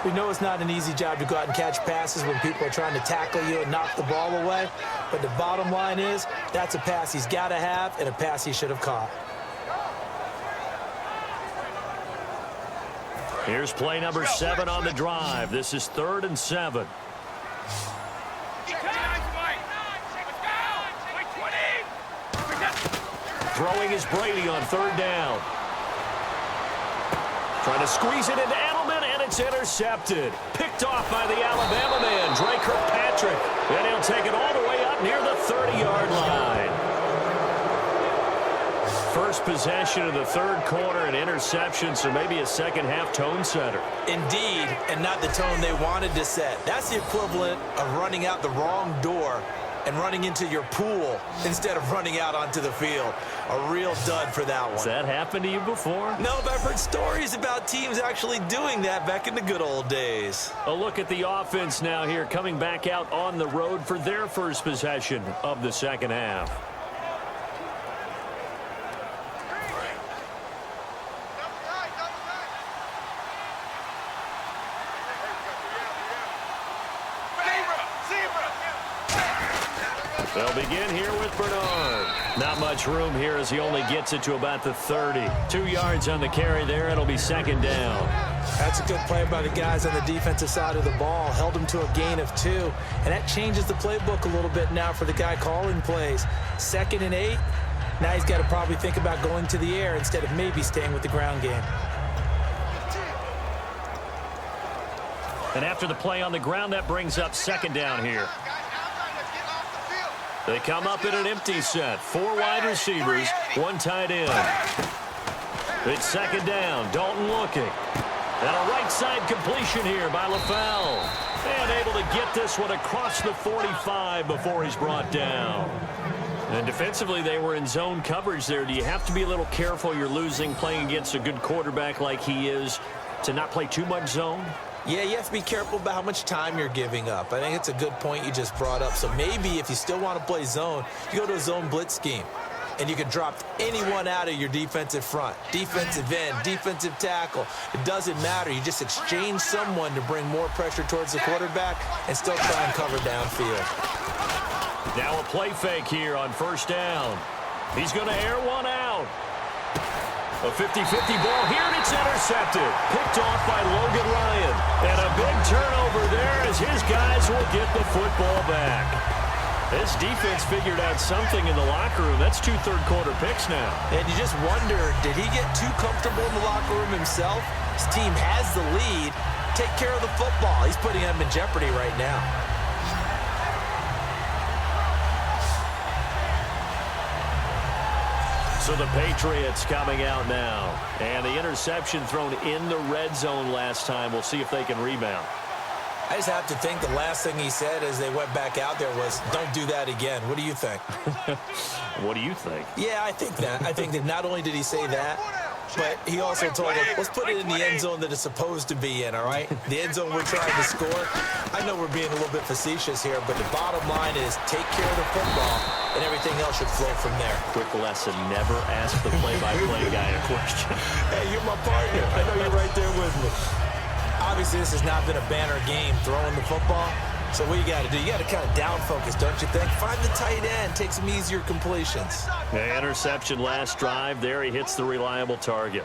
We know it's not an easy job to go out and catch passes when people are trying to tackle you and knock the ball away. But the bottom line is that's a pass he's got to have and a pass he should have caught. Here's play number 7 on the drive. This is 3rd and 7. Throwing is Brady on third down. Trying to squeeze it into Edelman, and it's intercepted. Picked off by the Alabama man, Dre Kirkpatrick. And he'll take it all the way up near the 30-yard line. First possession of the third quarter, an interception, so maybe a second-half tone setter. Indeed, and not the tone they wanted to set. That's the equivalent of running out the wrong door and running into your pool instead of running out onto the field. A real dud for that one. Has that happened to you before? No, but I've heard stories about teams actually doing that back in the good old days. A look at the offense now here, coming back out on the road for their first possession of the second half. They'll begin here with Bernard. Not much room here as he only gets it to about the 30. 2 yards on the carry there. It'll be second down. That's a good play by the guys on the defensive side of the ball. Held him to a gain of 2. And that changes the playbook a little bit now for the guy calling plays. 2nd and 8. Now he's got to probably think about going to the air instead of maybe staying with the ground game. And after the play on the ground, that brings up second down here. They come up in an empty set. 4 wide receivers, 1 tight end. It's second down. Dalton looking. And a right side completion here by LaFell. And able to get this one across the 45 before he's brought down. And defensively, they were in zone coverage there. Do you have to be a little careful? You're losing playing against a good quarterback like he is to not play too much zone? Yeah, you have to be careful about how much time you're giving up. I think it's a good point you just brought up. So maybe if you still want to play zone, you go to a zone blitz scheme. and you can drop anyone out of your defensive front. Defensive end, defensive tackle. It doesn't matter. You just exchange someone to bring more pressure towards the quarterback and still try and cover downfield. Now a play fake here on first down. He's going to air one out. A 50-50 ball here, and it's intercepted. Picked off by Logan Ryan. And a big turnover there as his guys will get the football back. This defense figured out something in the locker room. That's 2 third-quarter picks now. And you just wonder, did he get too comfortable in the locker room himself? His team has the lead. Take care of the football. He's putting them in jeopardy right now. So the Patriots coming out now. And the interception thrown in the red zone last time. We'll see if they can rebound. I just have to think the last thing he said as they went back out there was, don't do that again. What do you think? What do you think? Yeah, I think that. I think that not only did he say that, but he also told them, let's put it in the end zone that it's supposed to be in, all right? The end zone we're trying to score. I know we're being a little bit facetious here, but the bottom line is take care of the football, and everything else should flow from there. Quick lesson, never ask the play-by-play guy a question. Hey, you're my partner. I know you're right there with me. Obviously, this has not been a banner game throwing the football. So what you got to do, you got to kind of down focus, don't you think? Find the tight end, take some easier completions. The interception last drive. There he hits the reliable target.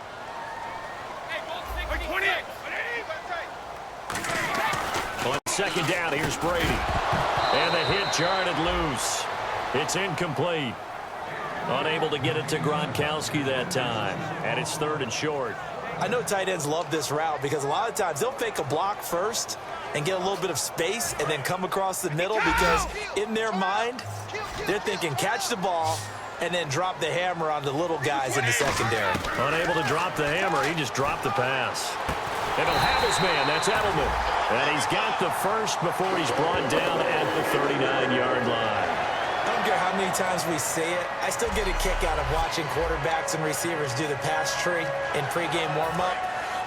On second down, here's Brady. And the hit jarred it loose. It's incomplete. Unable to get it to Gronkowski that time. And it's 3rd and short. I know tight ends love this route because a lot of times they'll fake a block first and get a little bit of space and then come across the middle because in their mind, they're thinking catch the ball and then drop the hammer on the little guys in the secondary. Unable to drop the hammer, he just dropped the pass. And he'll have his man, that's Edelman. And he's got the first before he's brought down at the 39-yard line. I don't care how many times we say it, I still get a kick out of watching quarterbacks and receivers do the pass tree in pregame warm-up.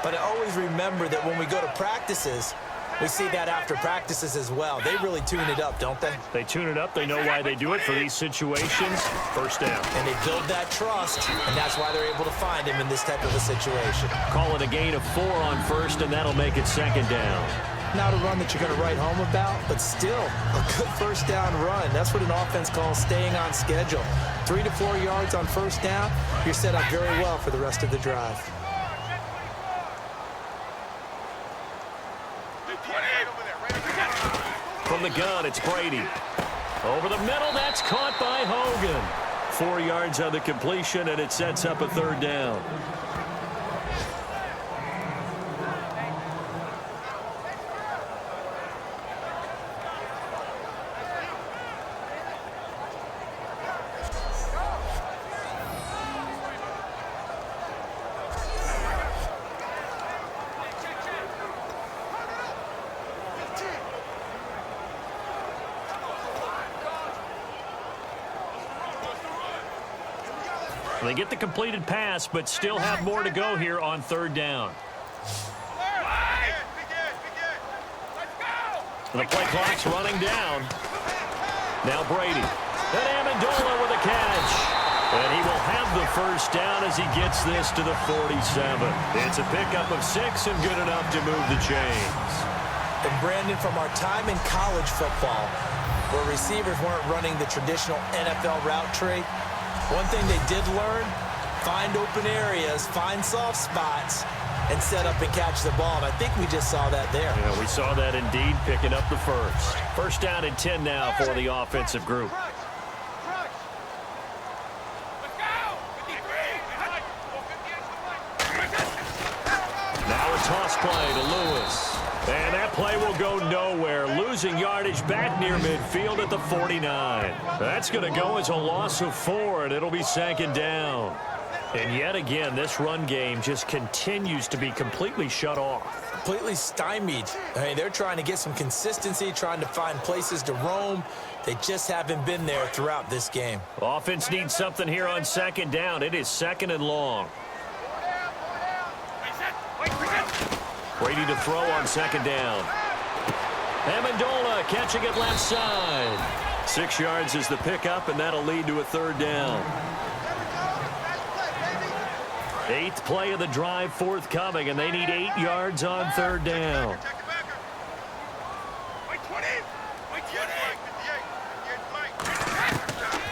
But I always remember that when we go to practices, we see that after practices as well. They really tune it up, don't they? They tune it up. They know why they do it for these situations. First down. And they build that trust, and that's why they're able to find him in this type of a situation. Call it a gain of 4 on first, and that'll make it second down. Not a run that you're going to write home about, but still a good first down run. That's what an offense calls staying on schedule. 3 to 4 yards on first down, you're set up very well for the rest of the drive. From the gun, it's Brady. Over the middle, that's caught by Hogan. 4 yards on the completion, and it sets up a 3rd down. They get the completed pass, but still have more to go here on 3rd down. And the play clock's running down. Now Brady. And Amendola with a catch. And he will have the first down as he gets this to the 47. It's a pickup of 6 and good enough to move the chains. And Brandon, from our time in college football, where receivers weren't running the traditional NFL route tree, one thing they did learn, find open areas, find soft spots, and set up and catch the ball. And I think we just saw that there. Yeah, we saw that indeed, picking up the first. First down and 10 now for the offensive group. Now a toss play to Lewis. And that play will go nowhere. Losing yardage back near midfield at the 49. That's going to go as a loss of 4, and it'll be 2nd down. And yet again, this run game just continues to be completely shut off. Completely stymied. I mean, they're trying to get some consistency, trying to find places to roam. They just haven't been there throughout this game. Offense needs something here on 2nd down. It is 2nd and long. Brady to throw on 2nd down. Amendola catching it left side. 6 yards is the pickup, and that'll lead to a 3rd down. 8th play of the drive forthcoming, and they need 8 yards on 3rd down.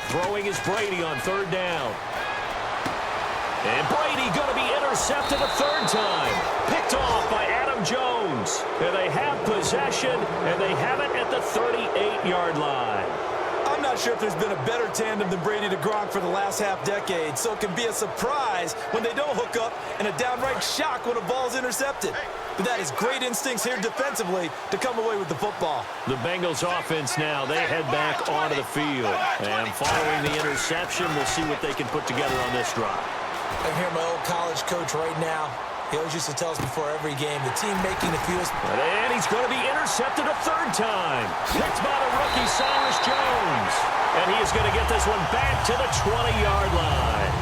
Throwing is Brady on 3rd down. And Brady going to be intercepted a 3rd time. Picked off by Adam Jones. And they have possession, and they have it at the 38-yard line. I'm not sure if there's been a better tandem than Brady to Gronk for the last half-decade, so it can be a surprise when they don't hook up and a downright shock when a ball's intercepted. But that is great instincts here defensively to come away with the football. The Bengals offense now, they head back onto the field. And following the interception, we'll see what they can put together on this drive. I hear my old college coach right now. He always used to tell us before every game, the team making the fewest. And he's going to be intercepted a 3rd time. Picked by the rookie, Cyrus Jones. And he is going to get this one back to the 20-yard line.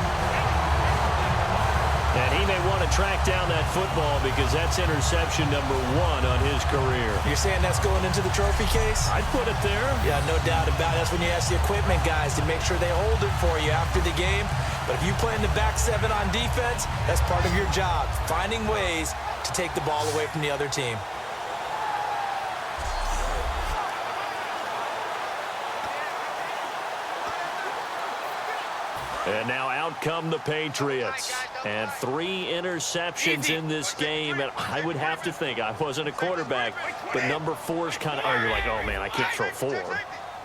And he may want to track down that football because that's interception number 1 on his career. You're saying that's going into the trophy case? I'd put it there. Yeah, no doubt about it. That's when you ask the equipment guys to make sure they hold it for you after the game. But if you play in the back 7 on defense, that's part of your job, finding ways to take the ball away from the other team. And now out come the Patriots. And 3 interceptions in this game. And I would have to think, I wasn't a quarterback, but number 4 is kind of, you're like, oh, man, I can't throw 4.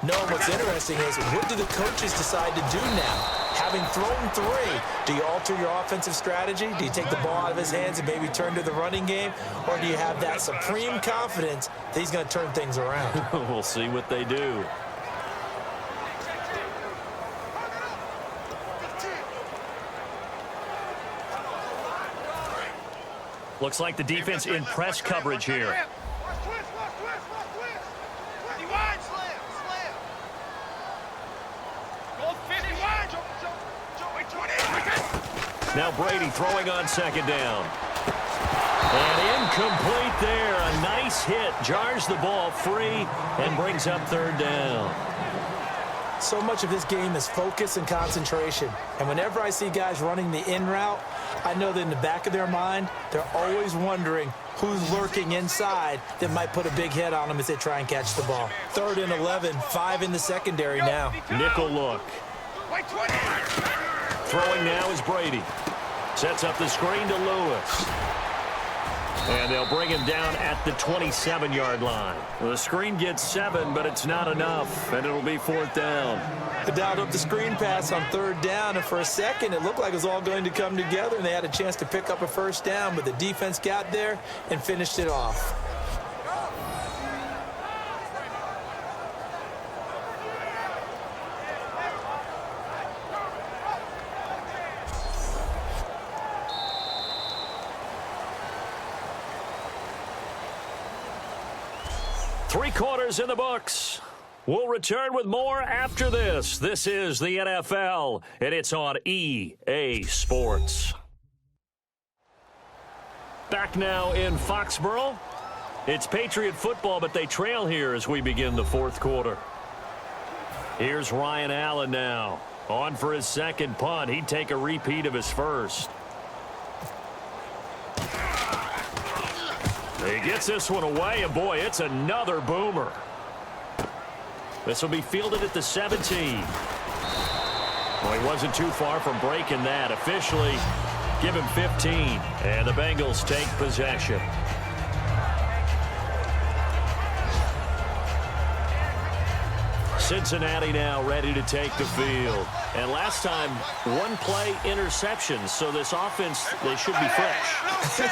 No, what's interesting is, what do the coaches decide to do now? Having thrown 3, do you alter your offensive strategy? Do you take the ball out of his hands and maybe turn to the running game? Or do you have that supreme confidence that he's going to turn things around? We'll see what they do. Looks like the defense in press coverage here. Now Brady throwing on 2nd down. And incomplete there. A nice hit. Jars the ball free and brings up 3rd down. So much of this game is focus and concentration. And whenever I see guys running the in route, I know that in the back of their mind, they're always wondering who's lurking inside that might put a big hit on them as they try and catch the ball. 3rd and 11, 5 in the secondary now. Nickel look. Throwing now is Brady. Sets up the screen to Lewis. And they'll bring him down at the 27-yard line. Well, the screen gets 7, but it's not enough, and it'll be 4th down. They dialed up the screen pass on 3rd down, and for a second, it looked like it was all going to come together, and they had a chance to pick up a 1st down, but the defense got there and finished it off. Three quarters in the books. We'll return with more after this. This is the NFL, and it's on EA Sports. Back now in Foxborough. It's Patriot football, but they trail here as we begin the 4th quarter. Here's Ryan Allen now. On for his 2nd punt. He'd take a repeat of his 1st. He gets this one away, and boy, it's another boomer. This will be fielded at the 17. Well, he wasn't too far from breaking that. Officially, give him 15, and the Bengals take possession. Cincinnati now ready to take the field. And last time, 1-play interception, so this offense, they should be fresh.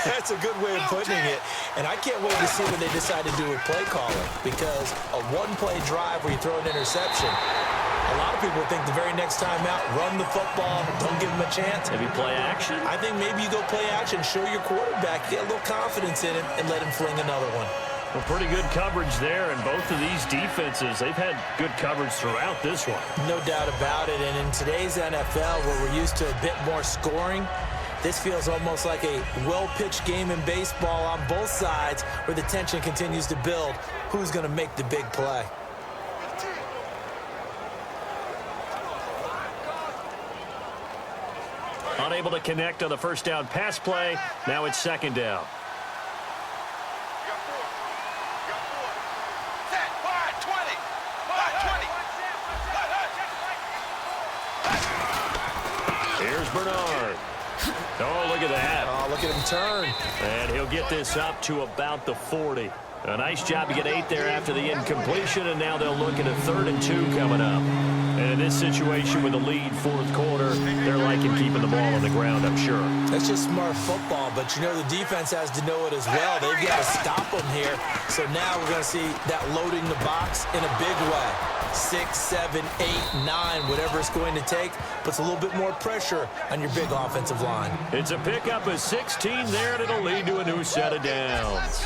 That's a good way of putting it. And I can't wait to see what they decide to do with play calling, because a 1-play drive where you throw an interception, a lot of people think the very next time out, run the football, don't give him a chance. Maybe play action? I think maybe you go play action, show your quarterback, get a little confidence in him, and let him fling another one. Well, pretty good coverage there, and both of these defenses, they've had good coverage throughout this one. No doubt about it, and in today's NFL, where we're used to a bit more scoring, this feels almost like a well-pitched game in baseball on both sides, where the tension continues to build who's going to make the big play. Unable to connect on the first down pass play. Now it's second down. Set, 5-20. 5-20. Here's Bernard. Oh, look at that. Oh, look at him turn. And he'll get this up to about the 40. A nice job to get 8 there after the incompletion, and now they'll look at a 3rd and 2 coming up. And in this situation with the lead fourth quarter, they're liking keeping the ball on the ground, I'm sure. That's just smart football, but you know the defense has to know it as well. They've got to stop them here. So now we're going to see that loading the box in a big way. 6, 7, 8, 9, whatever it's going to take, puts a little bit more pressure on your big offensive line. It's a pickup of 16 there, and it'll lead to a new set of downs.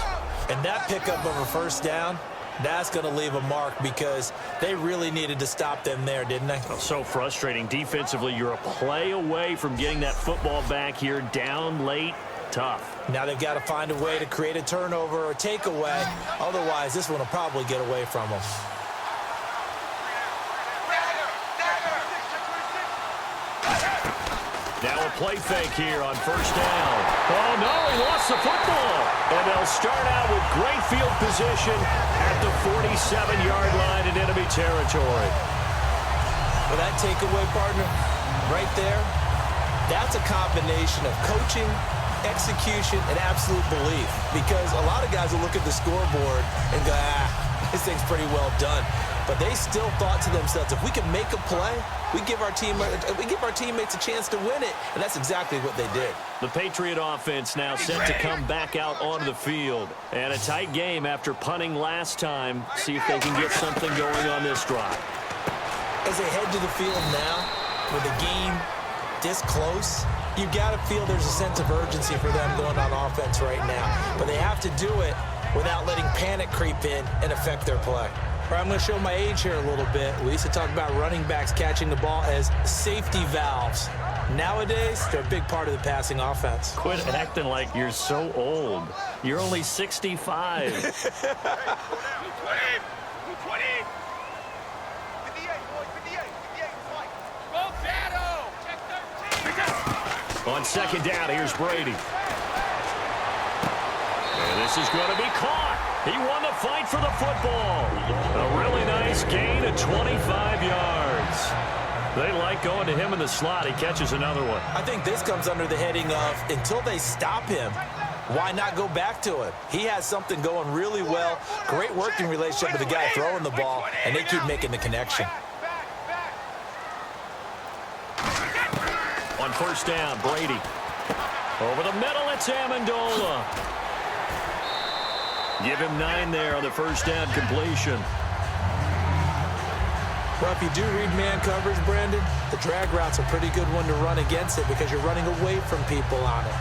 And that pickup of a first down, that's going to leave a mark because they really needed to stop them there, didn't they? Oh, so frustrating. Defensively, you're a play away from getting that football back here down late. Tough. Now they've got to find a way to create a turnover or takeaway. Otherwise, this one will probably get away from them. Now a play fake here on first down. Oh, no, he lost the football. And they'll start out with great field position at the 47-yard line in enemy territory. Well, that takeaway, partner, right there, that's a combination of coaching, execution, and absolute belief. Because a lot of guys will look at the scoreboard and go, this thing's pretty well done. But they still thought to themselves, if we can make a play, we give our teammates a chance to win it. And that's exactly what they did. The Patriot offense now set to come back out onto the field. And a tight game after punting last time. See if they can get something going on this drive. As they head to the field now, with the game this close, you got to feel there's a sense of urgency for them going on offense right now. But they have to do it without letting panic creep in and affect their play. All right, I'm going to show my age here a little bit. We used to talk about running backs catching the ball as safety valves. Nowadays, they're a big part of the passing offense. Quit acting like you're so old. You're only 65. 20. 20. 58, boys, 58. 58, fight. Go shadow. Check 13. On second down, here's Brady. And this is going to be caught. He won the fight for the football. A really nice gain of 25 yards. They like going to him in the slot. He catches another one. I think this comes under the heading of, until they stop him, why not go back to him? He has something going really well. Great working relationship with the guy throwing the ball, and they keep making the connection. On first down, Brady. Over the middle, it's Amendola. Give him 9 there on the first down completion. Well, if you do read man coverage, Brandon, the drag route's a pretty good one to run against it because you're running away from people on it.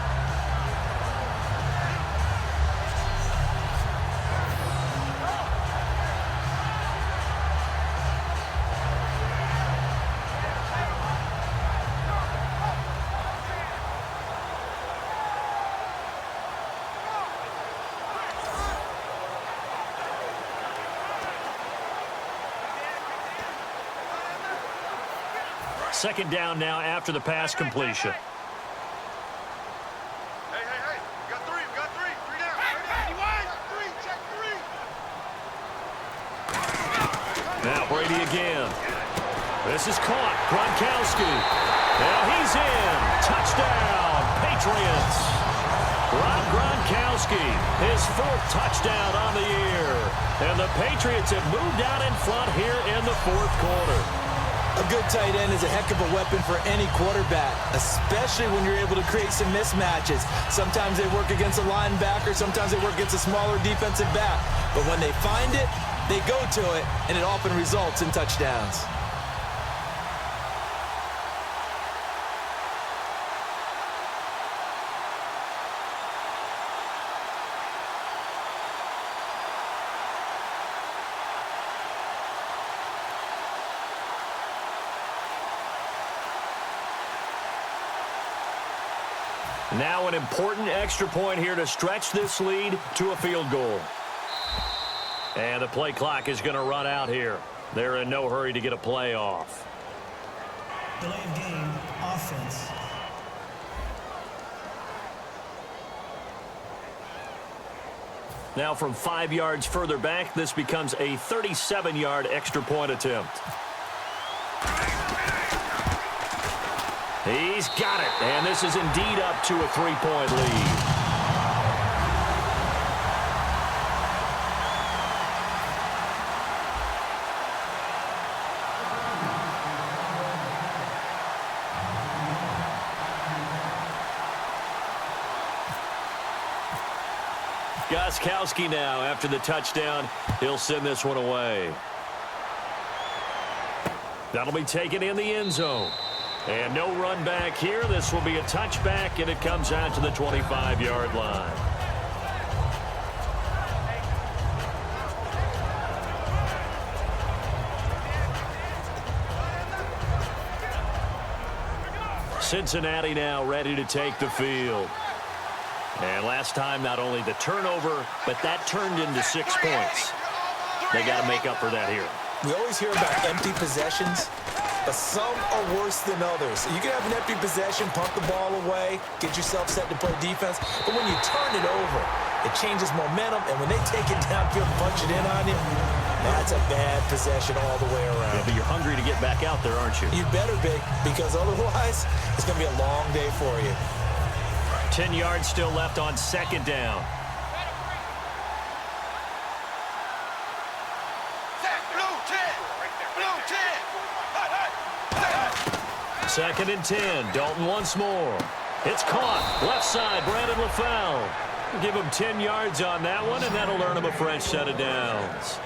Second down now after the pass completion. Hey. We got 3. We got 3. 3 down. Hey, 3. Check 3. Now Brady again. This is caught. Gronkowski. Now he's in. Touchdown, Patriots. Rob Gronkowski, his 4th touchdown on the year. And the Patriots have moved out in front here in the 4th quarter. A good tight end is a heck of a weapon for any quarterback, especially when you're able to create some mismatches. Sometimes they work against a linebacker, sometimes they work against a smaller defensive back. But when they find it, they go to it, and it often results in touchdowns. Now an important extra point here to stretch this lead to a field goal. And the play clock is going to run out here. They're in no hurry to get a play off. Delay of game, offense. Now from 5 yards further back, this becomes a 37-yard extra point attempt. He's got it, and this is indeed up to a 3-point lead. Gostkowski now after the touchdown. He'll send this one away. That'll be taken in the end zone. And no run back here. This will be a touchback, and it comes out to the 25-yard line. Cincinnati now ready to take the field. And last time, not only the turnover, but that turned into 6 points. They got to make up for that here. We always hear about empty possessions, but some are worse than others. You can have an empty possession, punt the ball away, get yourself set to play defense, but when you turn it over, it changes momentum, and when they take it downfield and punch it in on you, that's a bad possession all the way around. Yeah, but you're hungry to get back out there, aren't you? You better be, because otherwise, it's going to be a long day for you. 10 yards still left on second down. Second and 10. Dalton once more. It's caught. Left side, Brandon LaFell. Give him 10 yards on that one, and that'll earn him a fresh set of downs.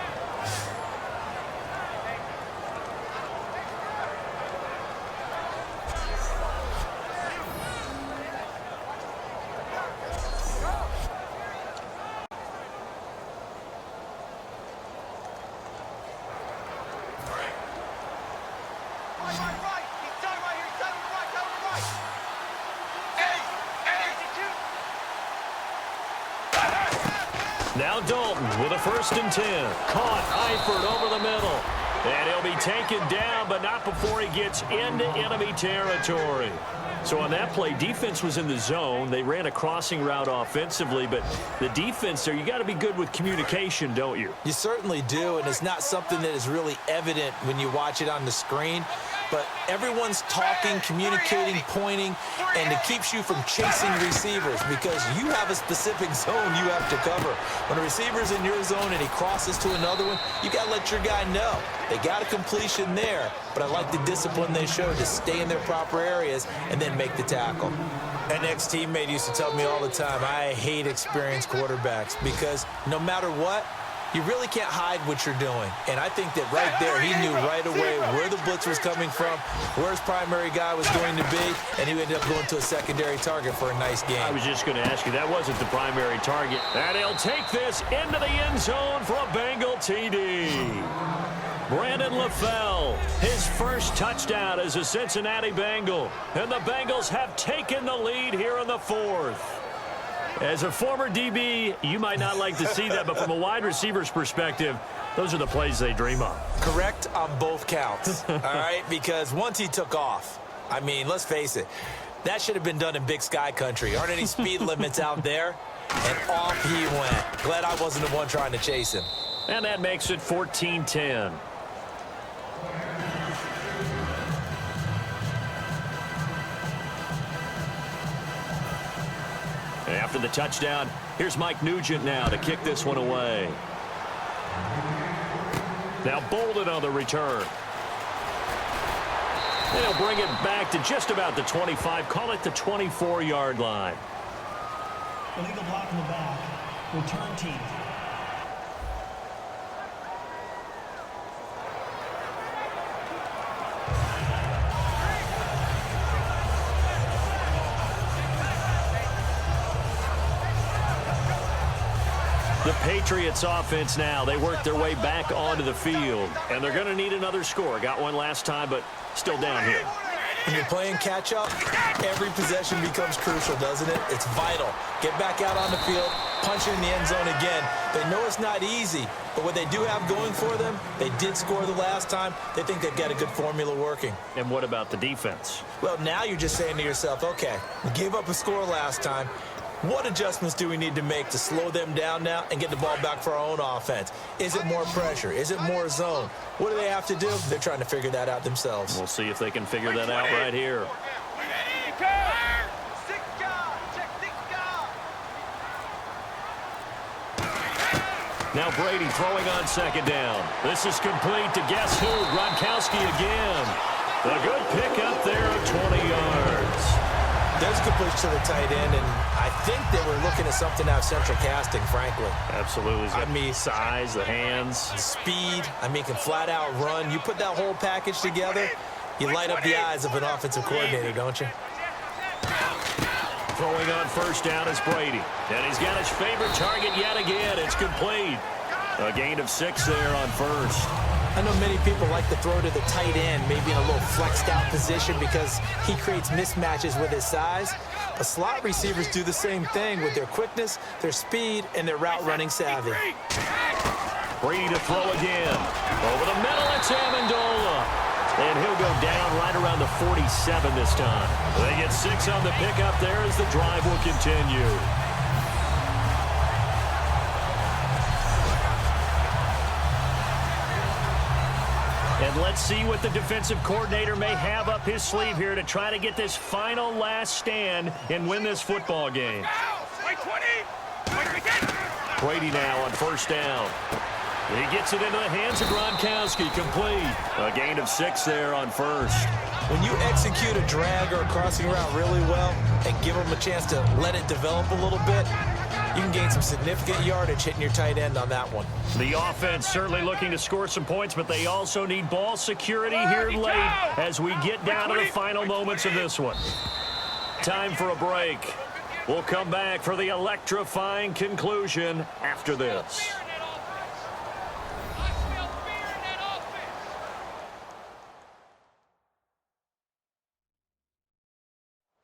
Now Dalton with a 1st and 10. Caught Eifert over the middle. And he'll be taken down, but not before he gets into enemy territory. So on that play, defense was in the zone. They ran a crossing route offensively, but the defense there, you got to be good with communication, don't you? You certainly do, and it's not something that is really evident when you watch it on the screen. But everyone's talking, communicating, pointing, and it keeps you from chasing receivers because you have a specific zone you have to cover. When a receiver's in your zone and he crosses to another one, you got to let your guy know. They got a completion there, but I like the discipline they showed to stay in their proper areas and then make the tackle. An ex-teammate used to tell me all the time, I hate experienced quarterbacks because no matter what, you really can't hide what you're doing. And I think that right there, he knew right away where the blitz was coming from, where his primary guy was going to be, and he ended up going to a secondary target for a nice game. I was just going to ask you, that wasn't the primary target. And he'll take this into the end zone for a Bengal TD. Brandon LaFell, his first touchdown as a Cincinnati Bengal. And the Bengals have taken the lead here in the 4th. As a former DB, you might not like to see that, but from a wide receiver's perspective, those are the plays they dream of. Correct on both counts, all right? Because once he took off, I mean, let's face it, that should have been done in Big Sky country. Aren't any speed limits out there? And off he went. Glad I wasn't the one trying to chase him. And that makes it 14-10. After the touchdown, here's Mike Nugent now to kick this one away. Now Bolden on the return. They'll bring it back to just about the 25. Call it the 24-yard line. Illegal block in the back. Return team. The Patriots offense now, they work their way back onto the field, and they're going to need another score. Got one last time, but still down here. When you're playing catch-up, every possession becomes crucial, doesn't it? It's vital. Get back out on the field, punch it in the end zone again. They know it's not easy, but what they do have going for them, they did score the last time. They think they've got a good formula working. And what about the defense? Well, now you're just saying to yourself, okay, we gave up a score last time. What adjustments do we need to make to slow them down now and get the ball back for our own offense? Is it more pressure? Is it more zone? What do they have to do? They're trying to figure that out themselves. We'll see if they can figure that out right here. Now Brady throwing on second down. This is complete to guess who? Gronkowski again. A good pickup there of 20 yards. There's completion to the tight end, and I think they were looking at something out of central casting, frankly. Absolutely. I mean, size, the hands. Speed. I mean, can flat out run. You put that whole package together, you light up the eyes of an offensive coordinator, don't you? Throwing on first down is Brady. And he's got his favorite target yet again. It's complete. A gain of 6 there on first. I know many people like to throw to the tight end, maybe in a little flexed out position because he creates mismatches with his size. But slot receivers do the same thing with their quickness, their speed, and their route running savvy. Brady to throw again. Over the middle, it's Amendola. And he'll go down right around the 47 this time. They get 6 on the pickup there as the drive will continue. And let's see what the defensive coordinator may have up his sleeve here to try to get this final last stand and win this football game. Brady now on first down. He gets it into the hands of Gronkowski, complete. A gain of 6 there on first. When you execute a drag or a crossing route really well and give them a chance to let it develop a little bit, you can gain some significant yardage hitting your tight end on that one. The offense certainly looking to score some points, but they also need ball security here late as we get down to the final moments of this one. Time for a break. We'll come back for the electrifying conclusion after this.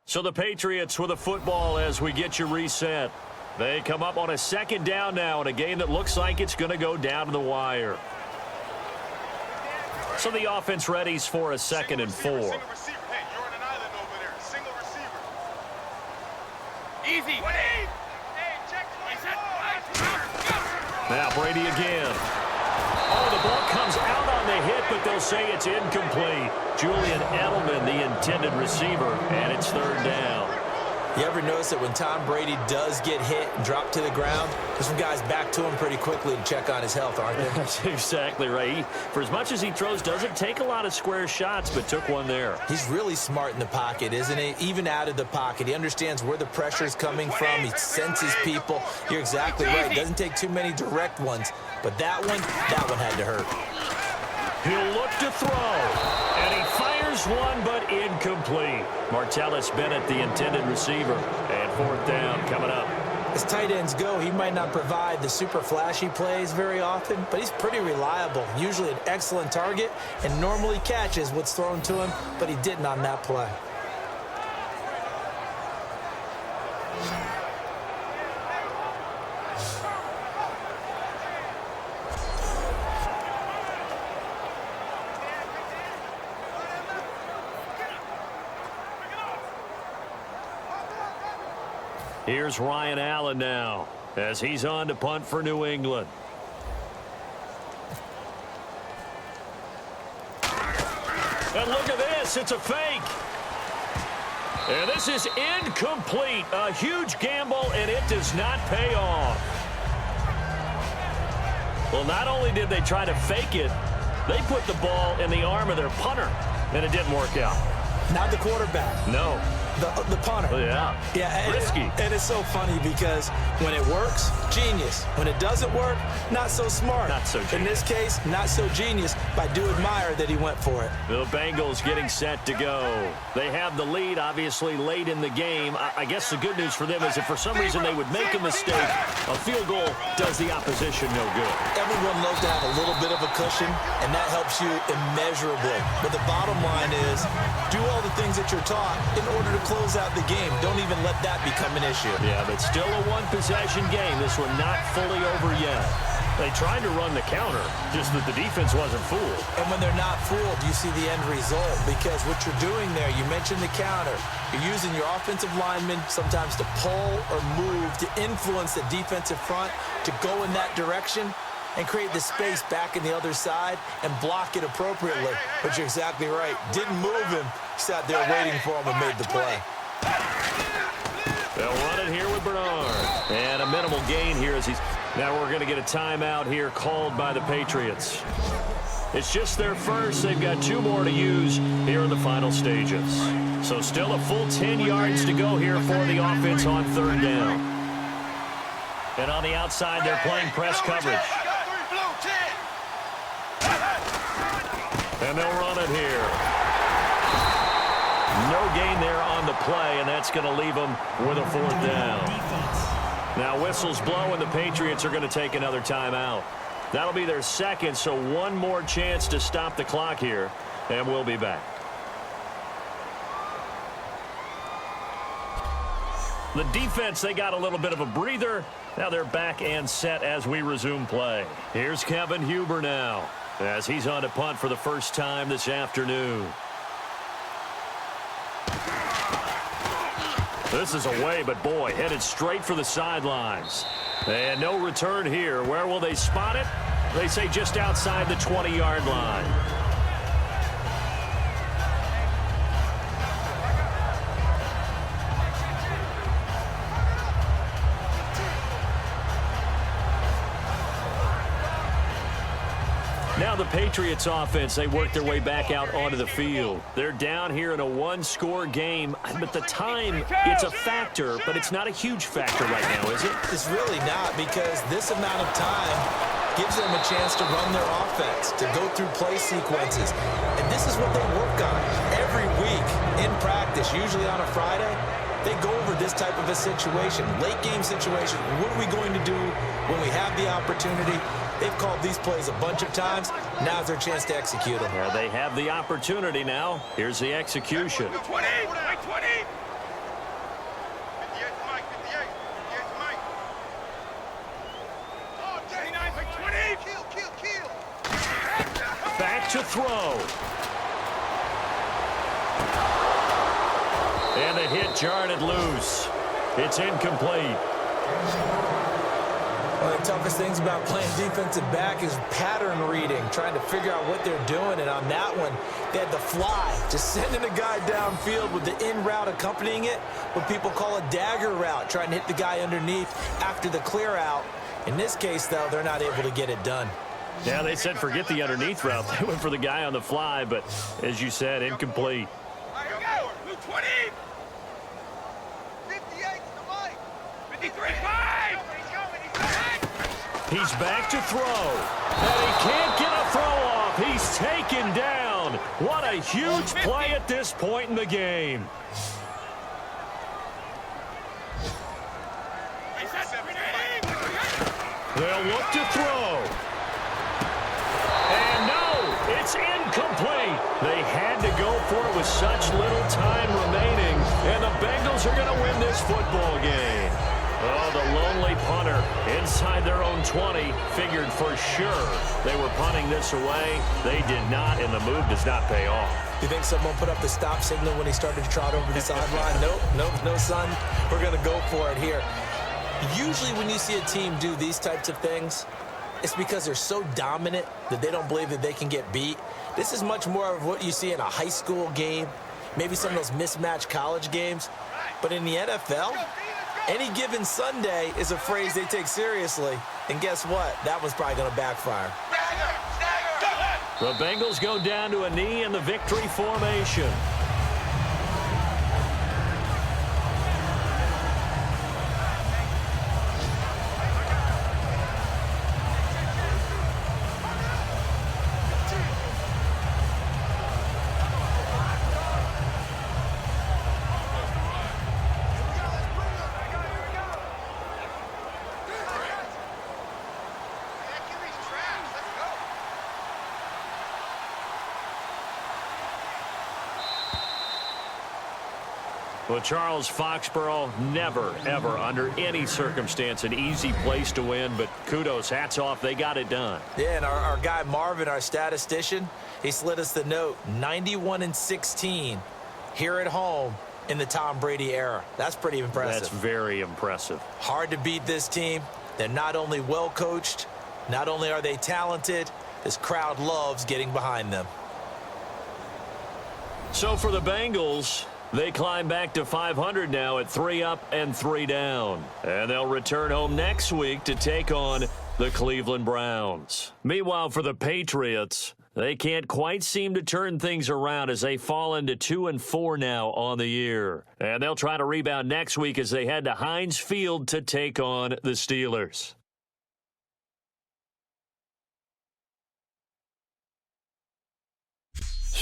So the Patriots with a football as we get you reset. They come up on a second down now in a game that looks like it's going to go down to the wire. So the offense readies for a 2nd and 4. Hey, you're on an island over there. Single receiver. Easy. Hey, check. Now Brady again. Oh, the ball comes out on the hit, but they'll say it's incomplete. Julian Edelman, the intended receiver, and it's 3rd down. You ever notice that when Tom Brady does get hit and drop to the ground, there's some guys back to him pretty quickly to check on his health, aren't there? That's exactly right. For as much as he throws, doesn't take a lot of square shots, but took one there. He's really smart in the pocket, isn't he? Even out of the pocket. He understands where the pressure's coming from. He senses people. You're exactly right. Doesn't take too many direct ones. But that one had to hurt. He'll look to throw. And he fires one, but incomplete. Martellus Bennett, the intended receiver. And 4th down coming up. As tight ends go, he might not provide the super flashy plays very often, but he's pretty reliable. Usually an excellent target and normally catches what's thrown to him, but he didn't on that play. Here's Ryan Allen now as he's on to punt for New England. And look at this. It's a fake. And this is incomplete. A huge gamble, and it does not pay off. Well, not only did they try to fake it, they put the ball in the arm of their punter, and it didn't work out. Not the quarterback. No. The punter. Oh, yeah. Yeah, risky. And it's so funny because when it works, genius. When it doesn't work, not so smart. Not so genius. In this case, not so genius, but I do admire that he went for it. The Bengals getting set to go. They have the lead, obviously, late in the game. I guess the good news for them is if for some reason they would make a mistake, a field goal does the opposition no good. Everyone loves to have a little bit of a cushion, and that helps you immeasurably. But the bottom line is, do all the things that you're taught in order to close out the game. Don't even let that become an issue. Yeah, but still a one-possession game. This one not fully over yet. They tried to run the counter, just that the defense wasn't fooled. And when they're not fooled, you see the end result, because what you're doing there, you mentioned the counter. You're using your offensive linemen sometimes to pull or move, to influence the defensive front, to go in that direction and create the space back in the other side and block it appropriately. But you're exactly right. Didn't move him. Sat there waiting for him and made the play. They'll run it here with Bernard. And a minimal gain here as he's... Now we're going to get a timeout here called by the Patriots. It's just their first. They've got 2 more to use here in the final stages. So still a full 10 yards to go here for the offense on 3rd down. And on the outside, they're playing press coverage. And they'll run it here. No gain there on the play, and that's going to leave them with a 4th down. Now whistles blow, and the Patriots are going to take another timeout. That'll be their second, so one more chance to stop the clock here, and we'll be back. The defense, they got a little bit of a breather. Now they're back and set as we resume play. Here's Kevin Huber now, as he's on to punt for the first time this afternoon. This is away, but boy, headed straight for the sidelines. And no return here. Where will they spot it? They say just outside the 20-yard line. Now the Patriots offense, they work their way back out onto the field. They're down here in a 1-score game, but the time, it's a factor, but it's not a huge factor right now, is it? It's really not, because this amount of time gives them a chance to run their offense, to go through play sequences. And this is what they work on every week in practice, usually on a Friday. They go over this type of a situation, late game situation. What are we going to do when we have the opportunity? They've called these plays a bunch of times. Now's their chance to execute them. Yeah, they have the opportunity now. Here's the execution. 20, 20. 58 to Mike, 58 to Mike. Oh, 29 by 20. Kill. Back to throw. And the hit jarred it loose. It's incomplete. One of the toughest things about playing defensive back is pattern reading, trying to figure out what they're doing. And on that one, they had the fly, just sending a guy downfield with the in route accompanying it, what people call a dagger route, trying to hit the guy underneath after the clear out. In this case, though, they're not able to get it done. Yeah, they said forget the underneath route. They went for the guy on the fly, but as you said, incomplete. Here we go. 20. 58 to Mike. 53 5. He's back to throw. And he can't get a throw off. He's taken down. What a huge play at this point in the game. They'll look to throw. And no, it's incomplete. They had to go for it with such little time remaining. And the Bengals are going to win this football game. Oh, the lonely punter inside their own 20 figured for sure they were punting this away. They did not, and the move does not pay off. You think someone put up the stop signal when he started to trot over the sideline? Nope, no, son. We're going to go for it here. Usually when you see a team do these types of things, it's because they're so dominant that they don't believe that they can get beat. This is much more of what you see in a high school game, maybe some of those mismatched college games. But in the NFL, any given Sunday is a phrase they take seriously. And guess what? That was probably going to backfire. The Bengals go down to a knee in the victory formation. Well, Charles, Foxborough, never, ever, under any circumstance, an easy place to win, but kudos, hats off, they got it done. Yeah, and our guy Marvin, our statistician, he slid us the note, 91-16 here at home in the Tom Brady era. That's pretty impressive. That's very impressive. Hard to beat this team. They're not only well coached, not only are they talented, this crowd loves getting behind them. So for the Bengals, they climb back to 500 now at 3 up and 3 down. And they'll return home next week to take on the Cleveland Browns. Meanwhile, for the Patriots, they can't quite seem to turn things around as they fall into 2-4 now on the year. And they'll try to rebound next week as they head to Heinz Field to take on the Steelers.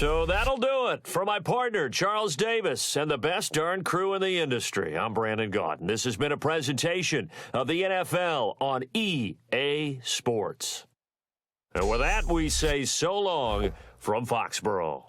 So that'll do it. For my partner, Charles Davis, and the best darn crew in the industry, I'm Brandon Gaudin. This has been a presentation of the NFL on EA Sports. And with that, we say so long from Foxborough.